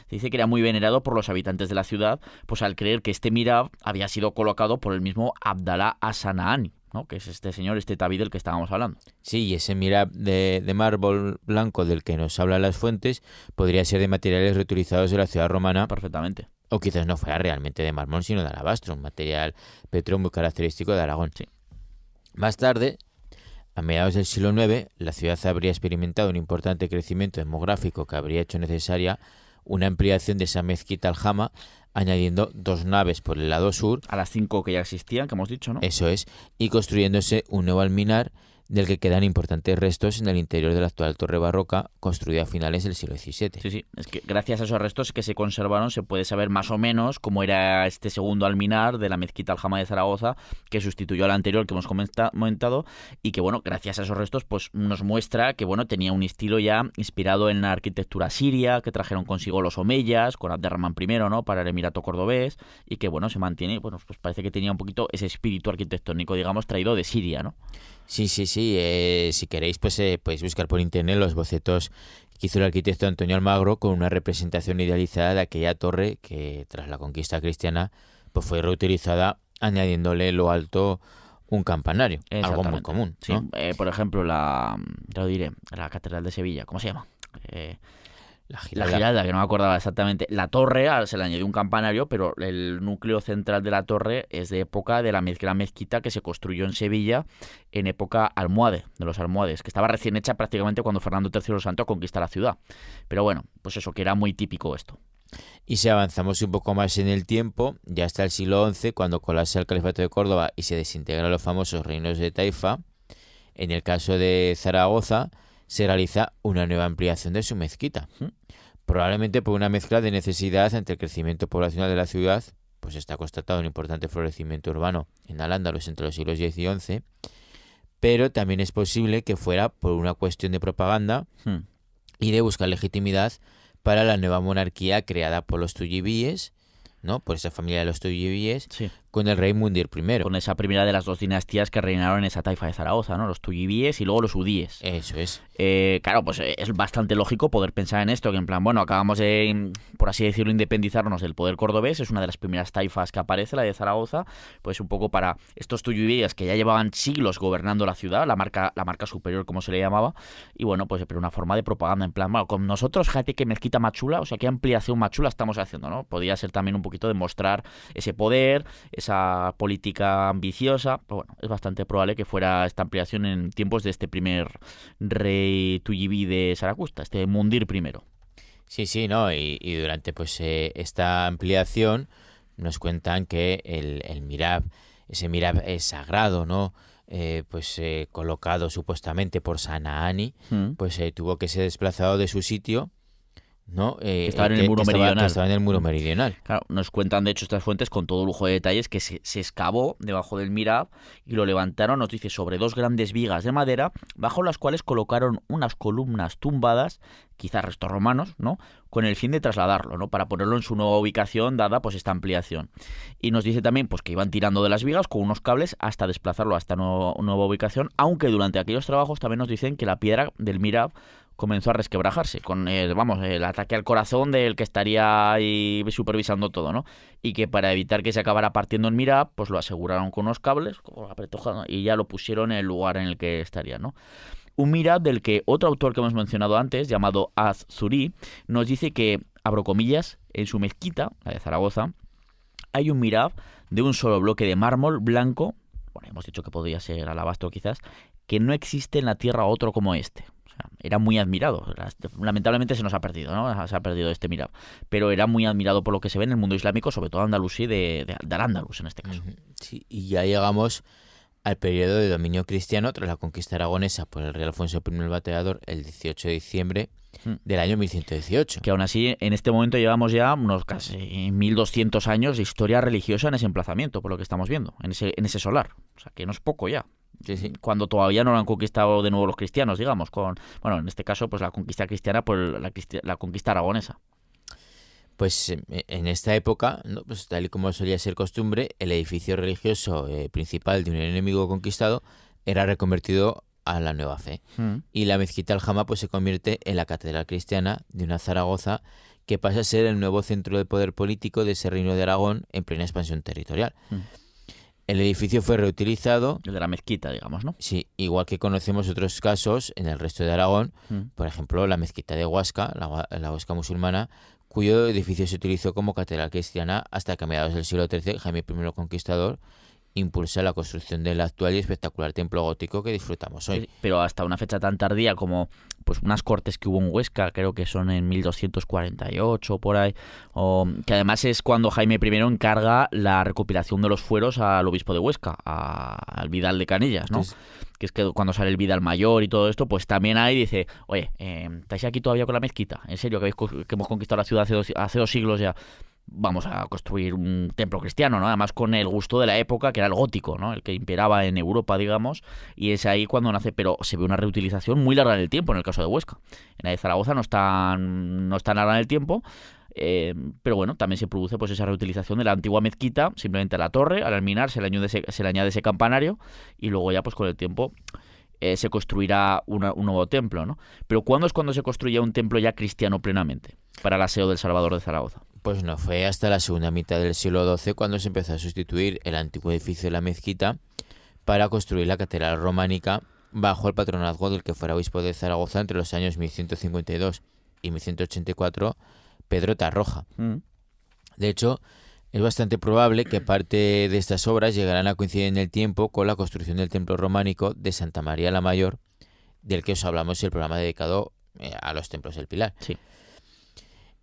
dice que era muy venerado por los habitantes de la ciudad, pues al creer que este mirab había sido colocado por el mismo Abdallah as-Sanaani, ¿no? Que es este señor, este tabí del que estábamos hablando.
Sí, y ese mirab de mármol blanco del que nos hablan las fuentes podría ser de materiales reutilizados de la ciudad romana.
Perfectamente.
O quizás no fuera realmente de mármol, sino de alabastro, un material petro muy característico de Aragón.
Sí.
Más tarde, a mediados del siglo IX, la ciudad habría experimentado un importante crecimiento demográfico que habría hecho necesaria una ampliación de esa mezquita Al-Jama, añadiendo 2 naves por el lado sur.
A las 5 que ya existían, que hemos dicho, ¿no?
Eso es, y construyéndose un nuevo alminar del que quedan importantes restos en el interior de la actual torre barroca, construida a finales del siglo XVII.
Sí, es que gracias a esos restos que se conservaron se puede saber más o menos cómo era este segundo alminar de la mezquita Aljama de Zaragoza, que sustituyó al anterior que hemos comentado, y que, bueno, gracias a esos restos pues nos muestra que, bueno, tenía un estilo ya inspirado en la arquitectura siria, que trajeron consigo los omeyas, con Abderramán I, ¿no?, para el Emirato cordobés, y que, bueno, se mantiene, bueno, pues parece que tenía un poquito ese espíritu arquitectónico, digamos, traído de Siria, ¿no?
Sí. Si queréis, pues podéis buscar por internet los bocetos que hizo el arquitecto Antonio Almagro con una representación idealizada de aquella torre que, tras la conquista cristiana, pues fue reutilizada añadiéndole lo alto un campanario, algo muy común, ¿no?
Sí, por ejemplo, la Catedral de Sevilla, ¿cómo se llama? La Giralda, que no me acordaba exactamente. La torre, se le añadió un campanario, pero el núcleo central de la torre es de época de la gran mezquita que se construyó en Sevilla en época almohade, de los almohades, que estaba recién hecha prácticamente cuando Fernando III el Santo conquista la ciudad. Pero bueno, pues eso, que era muy típico esto.
Y si avanzamos un poco más en el tiempo, ya hasta el siglo XI, cuando colapsa el Califato de Córdoba y se desintegran los famosos reinos de Taifa, en el caso de Zaragoza, se realiza una nueva ampliación de su mezquita. Probablemente por una mezcla de necesidad entre el crecimiento poblacional de la ciudad, pues está constatado un importante florecimiento urbano en Al-Ándalus entre los siglos X y XI, pero también es posible que fuera por una cuestión de propaganda y de buscar legitimidad para la nueva monarquía creada por los tuyibíes, ¿no?, por esa familia de los tuyibíes,
sí,
con el rey Mundir I.
Con esa primera de las dos dinastías que reinaron en esa taifa de Zaragoza, ¿no? Los tuyibíes y luego los udíes.
Eso es.
Claro, pues es bastante lógico poder pensar en esto, que en plan, bueno, acabamos de, por así decirlo, independizarnos del poder cordobés, es una de las primeras taifas que aparece, la de Zaragoza, pues un poco para estos tuyibíes que ya llevaban siglos gobernando la ciudad, la marca superior, como se le llamaba, y bueno, pues pero una forma de propaganda, en plan, bueno, con nosotros, fíjate qué mezquita más chula, o sea, qué ampliación más chula estamos haciendo, ¿no? Podía ser también un poquito de mostrar ese poder, esa política ambiciosa, pero bueno, es bastante probable que fuera esta ampliación en tiempos de este primer rey tuyibí de Saracusta, este Mundir I.
Sí, ¿no? Y durante pues esta ampliación nos cuentan que el mirab, ese mirab es sagrado, ¿no? Colocado supuestamente por Sanaani, pues tuvo que ser desplazado de su sitio, ¿no?
Que estaba en el muro meridional.
Que estaba en el muro meridional.
Claro, nos cuentan de hecho estas fuentes con todo lujo de detalles que se excavó debajo del mirab y lo levantaron, nos dice, sobre dos grandes vigas de madera, bajo las cuales colocaron unas columnas tumbadas, quizás restos romanos, ¿no?, con el fin de trasladarlo, ¿no?, para ponerlo en su nueva ubicación dada pues esta ampliación. Y nos dice también pues que iban tirando de las vigas con unos cables hasta desplazarlo a esta nueva ubicación, aunque durante aquellos trabajos también nos dicen que la piedra del mirab comenzó a resquebrajarse con el ataque al corazón del que estaría ahí supervisando todo, ¿no? Y que para evitar que se acabara partiendo el mirab, pues lo aseguraron con unos cables y ya lo pusieron en el lugar en el que estaría, ¿no? Un mirab del que otro autor que hemos mencionado antes, llamado Az-Zuri, nos dice que, abro comillas, en su mezquita, la de Zaragoza, hay un mirab de un solo bloque de mármol blanco, bueno, hemos dicho que podría ser alabastro quizás, que no existe en la tierra otro como este. Era muy admirado. Lamentablemente se nos ha perdido, ¿no? Se ha perdido este mirab. Pero era muy admirado por lo que se ve en el mundo islámico, sobre todo andalusí, de Al-Ándalus en este caso.
Sí, y ya llegamos al periodo de dominio cristiano tras la conquista aragonesa por el rey Alfonso I el Bateador el 18 de diciembre del año 1118.
Que aún así, en este momento llevamos ya unos casi 1200 años de historia religiosa en ese emplazamiento, por lo que estamos viendo, en ese solar. O sea, que no es poco ya.
Sí.
Cuando todavía no lo han conquistado de nuevo los cristianos, digamos, en este caso, pues la conquista cristiana por la conquista aragonesa.
Pues en esta época, ¿no?, pues tal y como solía ser costumbre, el edificio religioso principal de un enemigo conquistado era reconvertido a la nueva fe. Y la mezquita Aljama pues se convierte en la catedral cristiana de una Zaragoza que pasa a ser el nuevo centro de poder político de ese reino de Aragón en plena expansión territorial. El edificio fue reutilizado.
El de la mezquita, digamos, ¿no?
Sí, igual que conocemos otros casos en el resto de Aragón, por ejemplo, la mezquita de Huasca, la Huasca musulmana, cuyo edificio se utilizó como catedral cristiana hasta que a mediados del siglo XIII Jaime I el Conquistador impulsa la construcción del actual y espectacular templo gótico que disfrutamos hoy.
Pero hasta una fecha tan tardía como pues unas cortes que hubo en Huesca, creo que son en 1248 por ahí, que además es cuando Jaime I encarga la recopilación de los fueros al obispo de Huesca, al Vidal de Canillas, ¿no?
Entonces,
Que es que cuando sale el Vidal Mayor y todo esto, pues también ahí dice, oye, ¿estáis aquí todavía con la mezquita? ¿En serio que hemos conquistado la ciudad hace 2 siglos ya? Vamos a construir un templo cristiano, ¿no? Además con el gusto de la época, que era el gótico, ¿no? El que imperaba en Europa, digamos, y es ahí cuando nace, pero se ve una reutilización muy larga en el tiempo, en el caso de Huesca. En la de Zaragoza no es tan larga en el tiempo, pero bueno, también se produce pues esa reutilización de la antigua mezquita, simplemente a la torre, al alminar se le añade ese campanario, y luego ya pues con el tiempo se construirá un nuevo templo, ¿no? Pero ¿cuándo es cuando se construye un templo ya cristiano plenamente para el aseo del Salvador de Zaragoza?
pues no fue hasta la segunda mitad del siglo XII cuando se empezó a sustituir el antiguo edificio de la mezquita para construir la catedral románica bajo el patronazgo del que fuera obispo de Zaragoza entre los años 1152 y 1184, Pedro Tarroja. De hecho, es bastante probable que parte de estas obras llegaran a coincidir en el tiempo con la construcción del templo románico de Santa María la Mayor, del que os hablamos en el programa dedicado a los templos del Pilar.
Sí.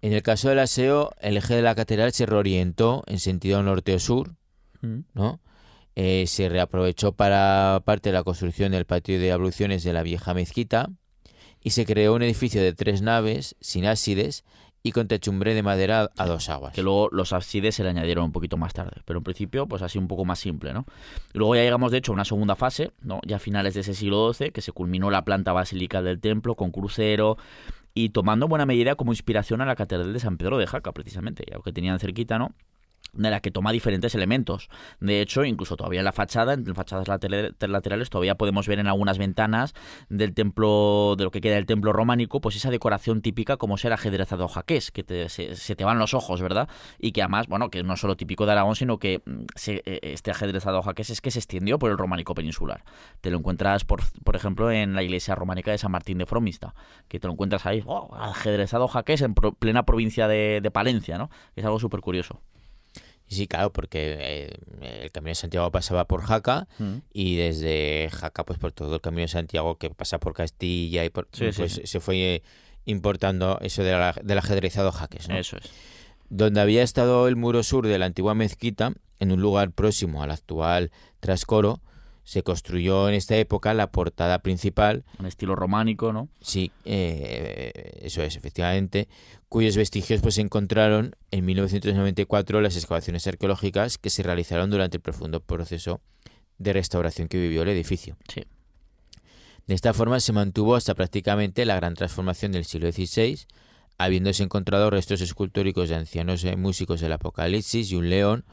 En el caso del aseo, el eje de la catedral se reorientó en sentido norte o sur, ¿no? Se reaprovechó para parte de la construcción del patio de abluciones de la vieja mezquita y se creó un edificio de 3 naves sin ábsides y con techumbre de madera a 2 aguas.
Que luego los ábsides se le añadieron un poquito más tarde, pero en principio pues así un poco más simple, ¿no? Y luego ya llegamos de hecho a una segunda fase, ¿no? Ya a finales de ese siglo XII, que se culminó la planta basilical del templo con crucero y tomando en buena medida como inspiración a la catedral de San Pedro de Jaca, precisamente, ya que tenían cerquita, ¿no? De la que toma diferentes elementos. De hecho, incluso todavía en la fachada, entre fachadas laterales, todavía podemos ver en algunas ventanas del templo, de lo que queda del templo románico, pues esa decoración típica como ser ajedrezado jaqués, que se te van los ojos, ¿verdad? Y que además, bueno, que no es solo típico de Aragón, sino que este ajedrezado jaqués es que se extendió por el románico peninsular. Te lo encuentras, por ejemplo, en la iglesia románica de San Martín de Fromista, que te lo encuentras ahí, ajedrezado jaqués en plena provincia de Palencia, ¿no? Es algo súper curioso.
Sí, claro, porque el Camino de Santiago pasaba por Jaca y desde Jaca, pues por todo el Camino de Santiago que pasa por Castilla y se fue importando eso del ajedrezado jaques, ¿no?
Eso es.
Donde había estado el muro sur de la antigua mezquita, en un lugar próximo al actual trascoro, se construyó en esta época la portada principal.
Un estilo románico, ¿no?
Sí, eso es, efectivamente, cuyos vestigios pues se encontraron en 1994 las excavaciones arqueológicas que se realizaron durante el profundo proceso de restauración que vivió el edificio.
Sí.
De esta forma se mantuvo hasta prácticamente la gran transformación del siglo XVI, habiéndose encontrado restos escultóricos de ancianos músicos del Apocalipsis y un león,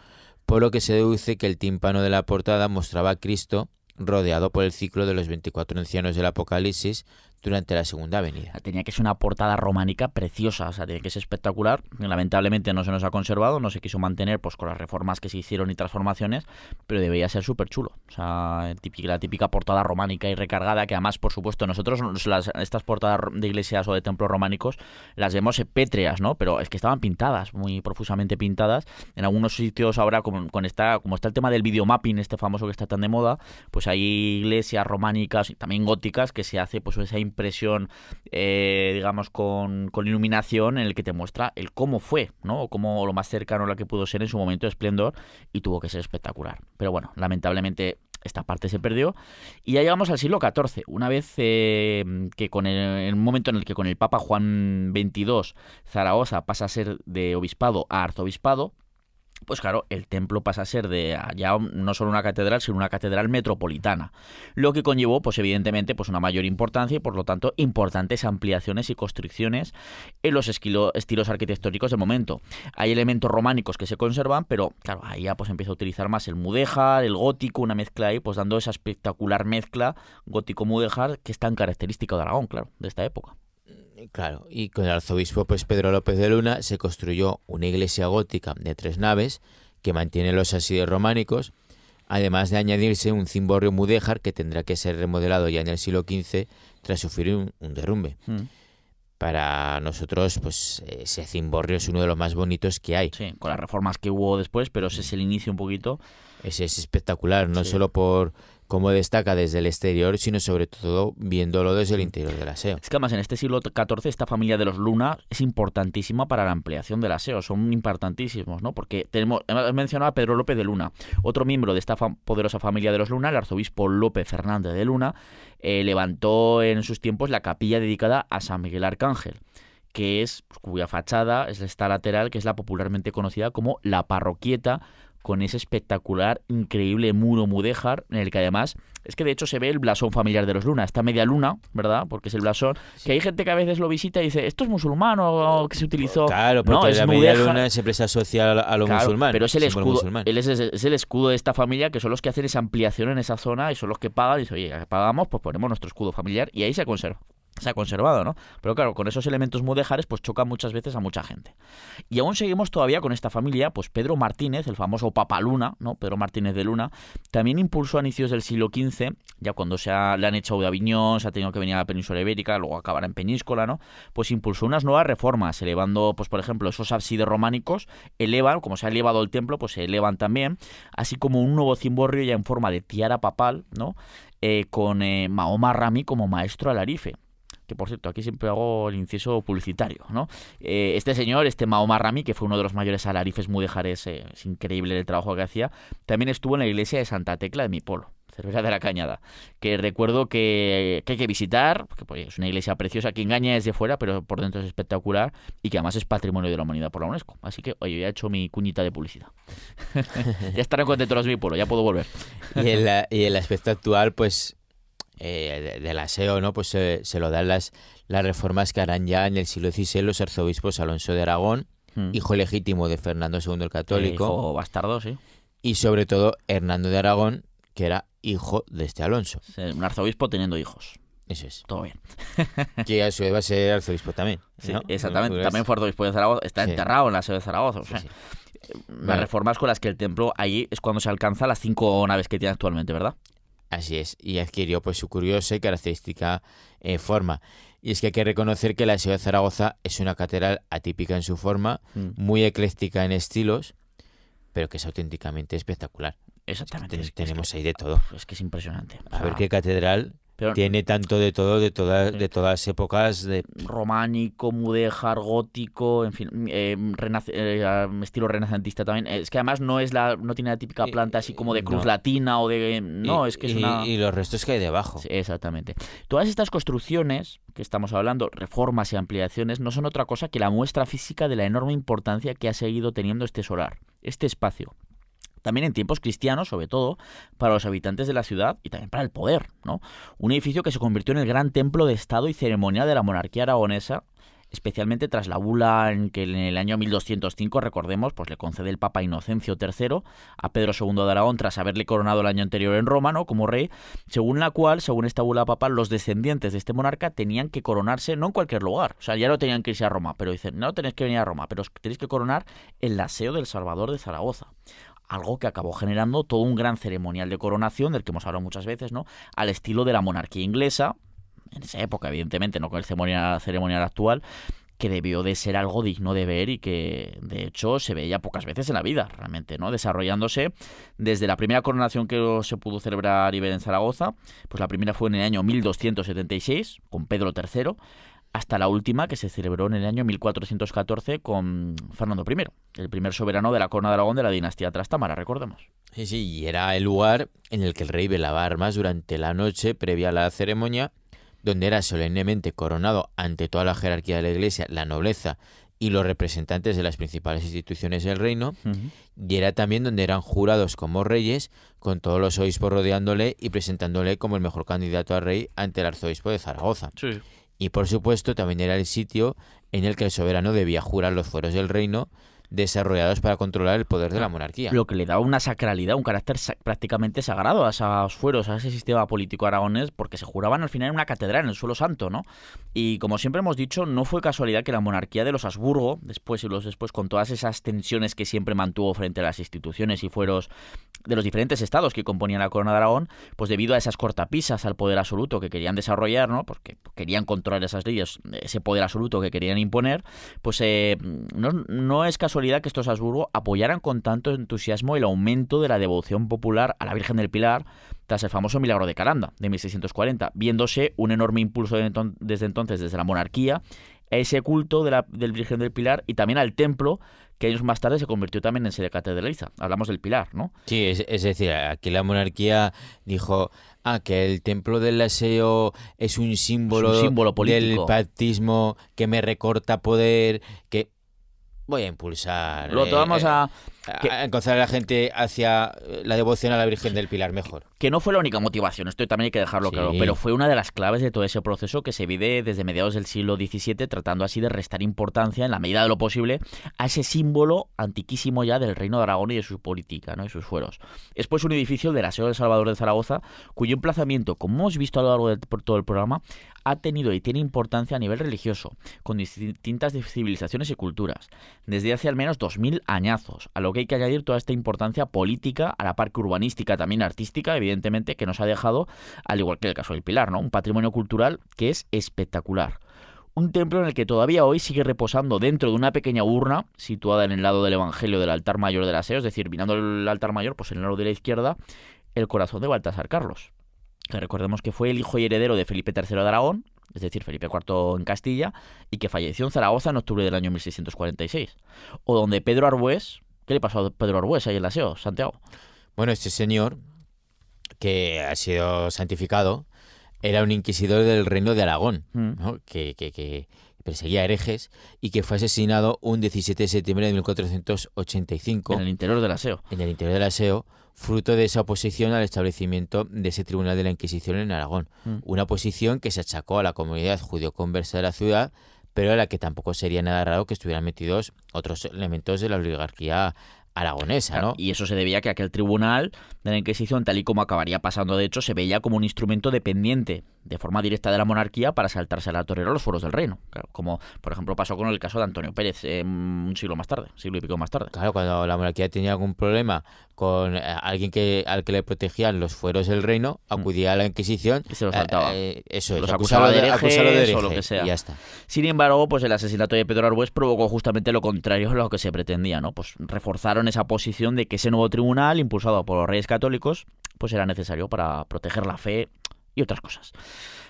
por lo que se deduce que el tímpano de la portada mostraba a Cristo rodeado por el ciclo de los 24 ancianos del Apocalipsis durante la segunda venida.
Tenía que ser una portada románica preciosa, o sea, tiene que ser espectacular. Lamentablemente no se nos ha conservado, no se quiso mantener pues con las reformas que se hicieron y transformaciones, pero debería ser súper chulo. O sea, la típica portada románica y recargada, que además, por supuesto, nosotros estas portadas de iglesias o de templos románicos las vemos pétreas, ¿no? Pero es que estaban pintadas, muy profusamente pintadas. En algunos sitios ahora, como está el tema del videomapping, este famoso que está tan de moda, pues hay iglesias románicas y también góticas que se hace pues esa impresión, digamos, con iluminación en el que te muestra el cómo fue, ¿no? O cómo lo más cercano a lo que pudo ser en su momento de esplendor, y tuvo que ser espectacular. Pero bueno, lamentablemente esta parte se perdió y ya llegamos al siglo XIV, una vez que en el momento en el que con el Papa Juan XXII Zaragoza pasa a ser de obispado a arzobispado. Pues claro, el templo pasa a ser de ya no solo una catedral, sino una catedral metropolitana, lo que conllevó, pues evidentemente, pues una mayor importancia y por lo tanto importantes ampliaciones y construcciones en los estilos arquitectónicos del momento. Hay elementos románicos que se conservan, pero claro, ahí ya pues empieza a utilizar más el mudéjar, el gótico, una mezcla ahí, pues dando esa espectacular mezcla gótico-mudéjar que es tan característica de Aragón, claro, de esta época.
Claro, y con el arzobispo pues Pedro López de Luna se construyó una iglesia gótica de 3 naves que mantiene los ábsides románicos, además de añadirse un cimborrio mudéjar que tendrá que ser remodelado ya en el siglo XV tras sufrir un derrumbe. Para nosotros, pues ese cimborrio es uno de los más bonitos que hay.
Sí, con las reformas que hubo después, pero ese es el inicio un poquito.
Es espectacular, no solo por cómo destaca desde el exterior, sino sobre todo viéndolo desde el interior del aseo.
Es que además en este siglo XIV esta familia de los Luna es importantísima para la ampliación del aseo, son importantísimos, ¿no? Porque hemos mencionado a Pedro López de Luna, otro miembro de esta poderosa familia de los Luna, el arzobispo Lope Fernández de Luna, levantó en sus tiempos la capilla dedicada a San Miguel Arcángel, que es cuya fachada es esta lateral, que es la popularmente conocida como la Parroquieta, con ese espectacular, increíble muro mudéjar, en el que además, es que de hecho se ve el blasón familiar de los Luna, esta media luna, ¿verdad? Porque es el blasón, que hay gente que a veces lo visita y dice, ¿esto es musulmán o que se utilizó?
Claro, porque
no, es
la media
mudéjar.
luna siempre se asocia a lo
Claro,
musulmán.
pero es el escudo,
musulmán.
es el escudo de esta familia, que son los que hacen esa ampliación en esa zona y son los que pagan, y dicen, oye, ya que pagamos, pues ponemos nuestro escudo familiar, y ahí se ha conservado, ¿no? Pero claro, con esos elementos mudéjares pues chocan muchas veces a mucha gente. Y aún seguimos todavía con esta familia, pues Pedro Martínez, el famoso Papa Luna, ¿no? Pedro Martínez de Luna, también impulsó a inicios del siglo XV, ya cuando le han echado de Aviñón, se ha tenido que venir a la península ibérica, luego acabará en Peñíscola, ¿no? Pues impulsó unas nuevas reformas, elevando, pues por ejemplo, esos ábsides románicos, como se ha elevado el templo, pues se elevan también, así como un nuevo cimborrio ya en forma de tiara papal, ¿no? Con Mahoma Rami como maestro alarife. Que por cierto, aquí siempre hago el inciso publicitario, ¿no? Este señor, Mahoma Rami, que fue uno de los mayores alarifes mudéjares, es increíble el trabajo que hacía, también estuvo en la iglesia de Santa Tecla de mi pueblo, Cervera de la Cañada, que recuerdo que hay que visitar, porque pues, es una iglesia preciosa que engaña desde fuera, pero por dentro es espectacular y que además es patrimonio de la humanidad por la UNESCO. Así que, oye, ya he hecho mi cuñita de publicidad. Ya estarán contentos de mi pueblo, ya puedo volver.
Y el aspecto actual, pues... del aseo, ¿no? Pues se lo dan las reformas que harán ya en el siglo XVI los arzobispos Alonso de Aragón, hijo legítimo de Fernando II el Católico,
hijo bastardo, sí.
y sobre todo Hernando de Aragón, que era hijo de este Alonso.
Sí, un arzobispo teniendo hijos.
Eso es.
Todo bien.
Que a su vez va a ser arzobispo también,
Sí,
¿no?
exactamente. También fue arzobispo de Zaragoza. Está enterrado en la sede de Zaragoza. O sea,
Sí.
las reformas con las que el templo allí es cuando se alcanza las 5 naves que tiene actualmente, ¿verdad?
Así es, y adquirió pues su curiosa y característica forma. Y es que hay que reconocer que la ciudad de Zaragoza es una catedral atípica en su forma, muy ecléctica en estilos, pero que es auténticamente espectacular.
Exactamente.
Tenemos ahí de todo.
Es que es impresionante. O
A
sea,
ver qué catedral
pero
tiene tanto de todo, de todas épocas.
románico, mudéjar, gótico, en fin, estilo renacentista también. Es que además no tiene la típica planta así como de cruz latina o de... No, es que es una...
Y los restos que hay debajo.
Sí, exactamente. Todas estas construcciones que estamos hablando, reformas y ampliaciones, no son otra cosa que la muestra física de la enorme importancia que ha seguido teniendo este solar, este espacio. También en tiempos cristianos, sobre todo, para los habitantes de la ciudad y también para el poder, ¿no? Un edificio que se convirtió en el gran templo de Estado y ceremonial de la monarquía aragonesa, especialmente tras la bula en que en el año 1205, recordemos, pues le concede el Papa Inocencio III a Pedro II de Aragón tras haberle coronado el año anterior en Roma, ¿no? Como rey, según la cual, según esta bula papal, los descendientes de este monarca tenían que coronarse no en cualquier lugar, o sea, ya no tenían que irse a Roma, pero dicen, no tenéis que venir a Roma, pero os tenéis que coronar en el aseo del Salvador de Zaragoza. Algo que acabó generando todo un gran ceremonial de coronación, del que hemos hablado muchas veces, ¿no? Al estilo de la monarquía inglesa, en esa época, evidentemente, no con el ceremonial actual, que debió de ser algo digno de ver y que, de hecho, se veía pocas veces en la vida, realmente, ¿no? Desarrollándose desde la primera coronación que se pudo celebrar y ver en Zaragoza, pues la primera fue en el año 1276, con Pedro III, hasta la última, que se celebró en el año 1414 con Fernando I, el primer soberano de la corona de Aragón de la dinastía Trastámara, recordemos.
Sí, y era el lugar en el que el rey velaba armas durante la noche previa a la ceremonia, donde era solemnemente coronado ante toda la jerarquía de la Iglesia, la nobleza y los representantes de las principales instituciones del reino, y era también donde eran jurados como reyes, con todos los obispos rodeándole y presentándole como el mejor candidato a rey ante el arzobispo de Zaragoza.
Sí.
Y por supuesto también era el sitio en el que el soberano debía jurar los fueros del reino, desarrollados para controlar el poder de la monarquía.
Lo que le daba una sacralidad, un carácter prácticamente sagrado a esos fueros, a ese sistema político aragonés, porque se juraban al final en una catedral, en el suelo santo, ¿no? Y como siempre hemos dicho, no fue casualidad que la monarquía de los Habsburgo, después, con todas esas tensiones que siempre mantuvo frente a las instituciones y fueros de los diferentes estados que componían la corona de Aragón, pues debido a esas cortapisas al poder absoluto que querían desarrollar, ¿no? Porque querían controlar esas leyes, ese poder absoluto que querían imponer, pues no es casualidad casualidad que estos Habsburgo apoyaran con tanto entusiasmo el aumento de la devoción popular a la Virgen del Pilar tras el famoso milagro de Caranda de 1640, viéndose un enorme impulso desde entonces desde la monarquía a ese culto del Virgen del Pilar y también al templo que años más tarde se convirtió también en sede catedraliza. Hablamos del Pilar, ¿no?
Sí, es decir, aquí la monarquía dijo que el templo del Aseo es un símbolo
político
del pactismo, que me recorta poder, que voy a impulsar.
Vamos a
encontrar a la gente hacia la devoción a la Virgen del Pilar mejor.
Que no fue la única motivación, esto también hay que dejarlo claro, pero fue una de las claves de todo ese proceso que se vive desde mediados del siglo XVII, tratando así de restar importancia, en la medida de lo posible, a ese símbolo antiquísimo ya del Reino de Aragón y de su política, ¿no? Y sus fueros. Es pues un edificio del Aseo del Salvador de Zaragoza, cuyo emplazamiento, como hemos visto a lo largo de todo el programa, ha tenido y tiene importancia a nivel religioso, con distintas civilizaciones y culturas, desde hace al menos 2000 añazos, a lo que hay que añadir toda esta importancia política, a la par que urbanística, también artística, evidentemente, que nos ha dejado, al igual que el caso del Pilar, ¿no? Un patrimonio cultural que es espectacular. Un templo en el que todavía hoy sigue reposando dentro de una pequeña urna situada en el lado del Evangelio del altar mayor del Aseo, es decir, mirando el altar mayor, pues en el lado de la izquierda, el corazón de Baltasar Carlos, que recordemos que fue el hijo y heredero de Felipe III de Aragón, es decir, Felipe IV en Castilla, y que falleció en Zaragoza en octubre del año 1646. O donde Pedro Arbués, ¿qué le pasó a Pedro Arbués ahí en el Aseo, Santiago?
Bueno, este señor, que ha sido santificado, era un inquisidor del Reino de Aragón, ¿no? que perseguía herejes y que fue asesinado un 17 de septiembre de 1485.
En el interior del Aseo.
En el interior del Aseo, fruto de esa oposición al establecimiento de ese tribunal de la Inquisición en Aragón. Una oposición que se achacó a la comunidad judio-conversa de la ciudad, pero a la que tampoco sería nada raro que estuvieran metidos otros elementos de la oligarquía aragonesa, ¿no?
Y eso se debía a que aquel tribunal de la Inquisición, tal y como acabaría pasando de hecho, se veía como un instrumento dependiente de forma directa de la monarquía para saltarse a la torera los fueros del reino. Claro, como por ejemplo pasó con el caso de Antonio Pérez un siglo y pico más tarde.
Claro, cuando la monarquía tenía algún problema con alguien al que le protegían los fueros del reino, acudía a la Inquisición
y se los saltaba.
Eso es,
los acusaba de herejes o lo que sea.
Y ya está.
Sin embargo, pues el asesinato de Pedro Arbués provocó justamente lo contrario a lo que se pretendía, ¿no? Pues reforzaron esa posición de que ese nuevo tribunal, impulsado por los reyes católicos, pues era necesario para proteger la fe y otras cosas.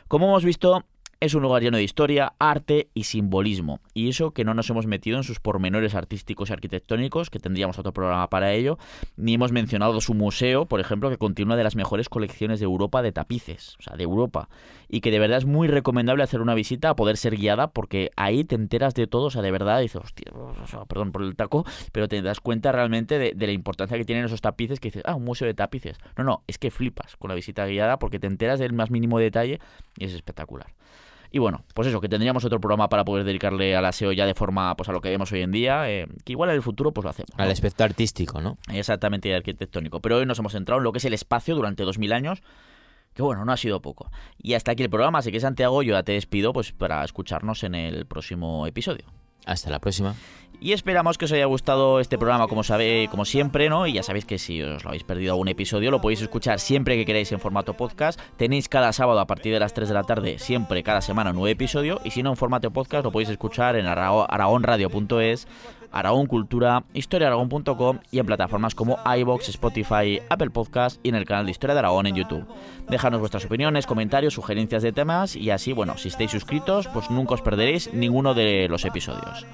Como hemos visto, es un lugar lleno de historia, arte y simbolismo. Y eso que no nos hemos metido en sus pormenores artísticos y arquitectónicos, que tendríamos otro programa para ello, ni hemos mencionado su museo, por ejemplo, que contiene una de las mejores colecciones de Europa de tapices, o sea, de Europa. Y que de verdad es muy recomendable hacer una visita, a poder ser guiada, porque ahí te enteras de todo, o sea, de verdad, dices, hostia, o sea, perdón por el taco, pero te das cuenta realmente de la importancia que tienen esos tapices, que dices, un museo de tapices. No, es que flipas con la visita guiada, porque te enteras del más mínimo detalle y es espectacular. Y bueno, pues eso, que tendríamos otro programa para poder dedicarle al aseo ya de forma, pues a lo que vemos hoy en día, que igual en el futuro pues lo hacemos, ¿no?
Al aspecto artístico, ¿no?
Exactamente, y arquitectónico. Pero hoy nos hemos centrado en lo que es el espacio durante 2000 años, que bueno, no ha sido poco. Y hasta aquí el programa, así que Santiago, yo ya te despido pues para escucharnos en el próximo episodio.
Hasta la próxima.
Y esperamos que os haya gustado este programa como siempre, ¿no? Y ya sabéis que si os lo habéis perdido algún episodio, lo podéis escuchar siempre que queráis en formato podcast. Tenéis cada sábado a partir de las 3 de la tarde, siempre, cada semana, un nuevo episodio. Y si no en formato podcast, lo podéis escuchar en aragonradio.es, Aragón Cultura, historiaaragón.com y en plataformas como iVoox, Spotify, Apple Podcast y en el canal de Historia de Aragón en YouTube. Dejadnos vuestras opiniones, comentarios, sugerencias de temas y así, bueno, si estáis suscritos, pues nunca os perderéis ninguno de los episodios.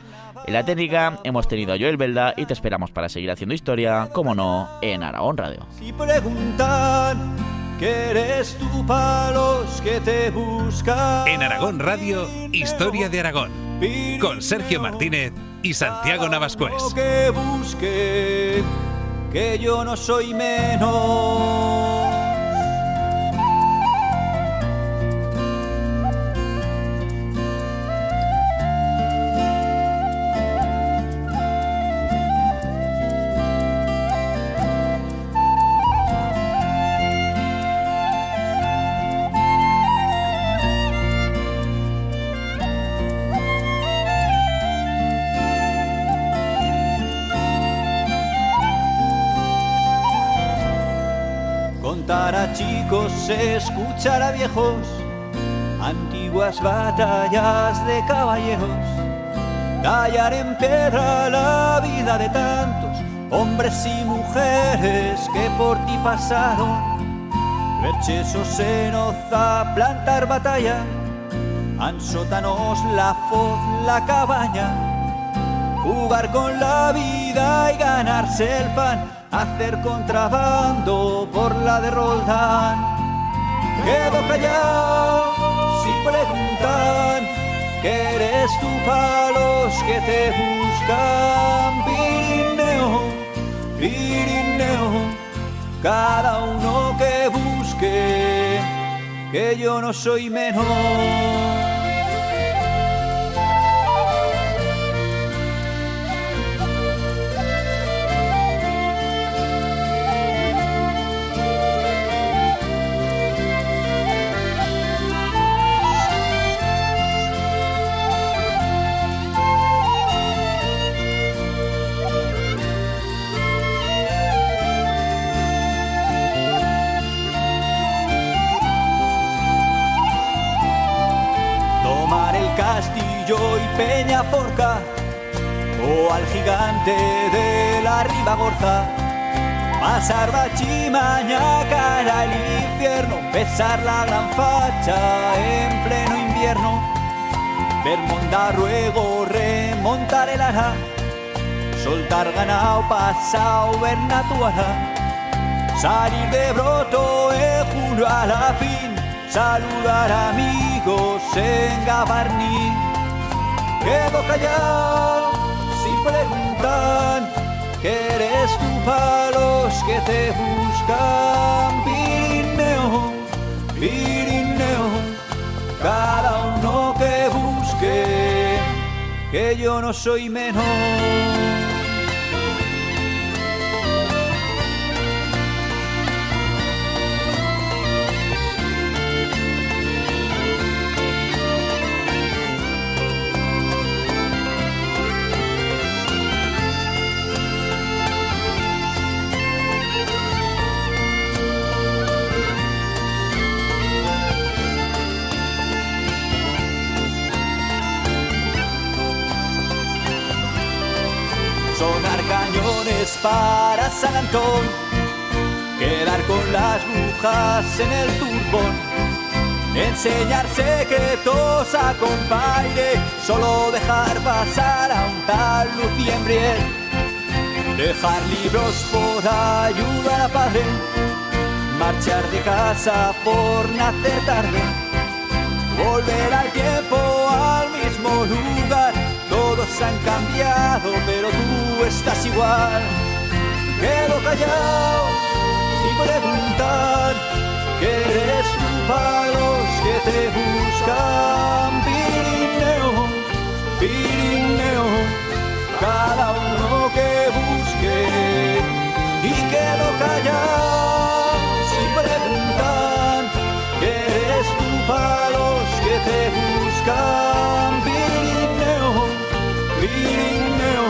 En la técnica hemos tenido a Joel Belda y te esperamos para seguir haciendo historia, como no, en Aragón Radio.
Si preguntan que eres tú para los que te buscan.
En Aragón Radio, Historia de Aragón, con Sergio Martínez y Santiago Navascués.
Que busque, que yo no soy menos. Contar a chicos, escuchar a viejos, antiguas batallas de caballeros, tallar en piedra la vida de tantos hombres y mujeres que por ti pasaron, verchesos en Oza, plantar batalla, en sótanos la foz, la cabaña, jugar con la vida y ganarse el pan, hacer contrabando por la de Roldán. Quedo callado si preguntan que eres tú para los que te buscan. Pirineo, Pirineo, cada uno que busque, que yo no soy menos. Castillo y Peñaforca, o al gigante de la Ribagorza, pasar Bachimañaca al infierno, besar la gran facha en pleno invierno, ver Mondarruego, remontar el Ara, soltar ganao, pasao, ver Natuara, salir de Broto en julio a la fin, saludar amigos en Gavarní. Quedo callado si preguntan que eres tú para los que te buscan. Pirineo, Pirineo, cada uno que busque, que yo no soy menos. Sonar cañones para San Antón, quedar con las brujas en el turbón, enseñar secretos a compaire, solo dejar pasar a un tal Luciembriel, dejar libros por ayudar a padre, marchar de casa por nacer tarde, volver al tiempo al mismo lugar. Todos han cambiado, pero tú estás igual. Quedo callado y preguntar que eres tú para los que te buscan. Pirineo, Pirineo, cada uno que busque. Y quedo callado si preguntan que eres tú para los que te buscan. Pirineo, Pirineo,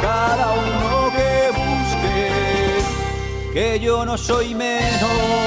cada uno que busque, que yo no soy menos.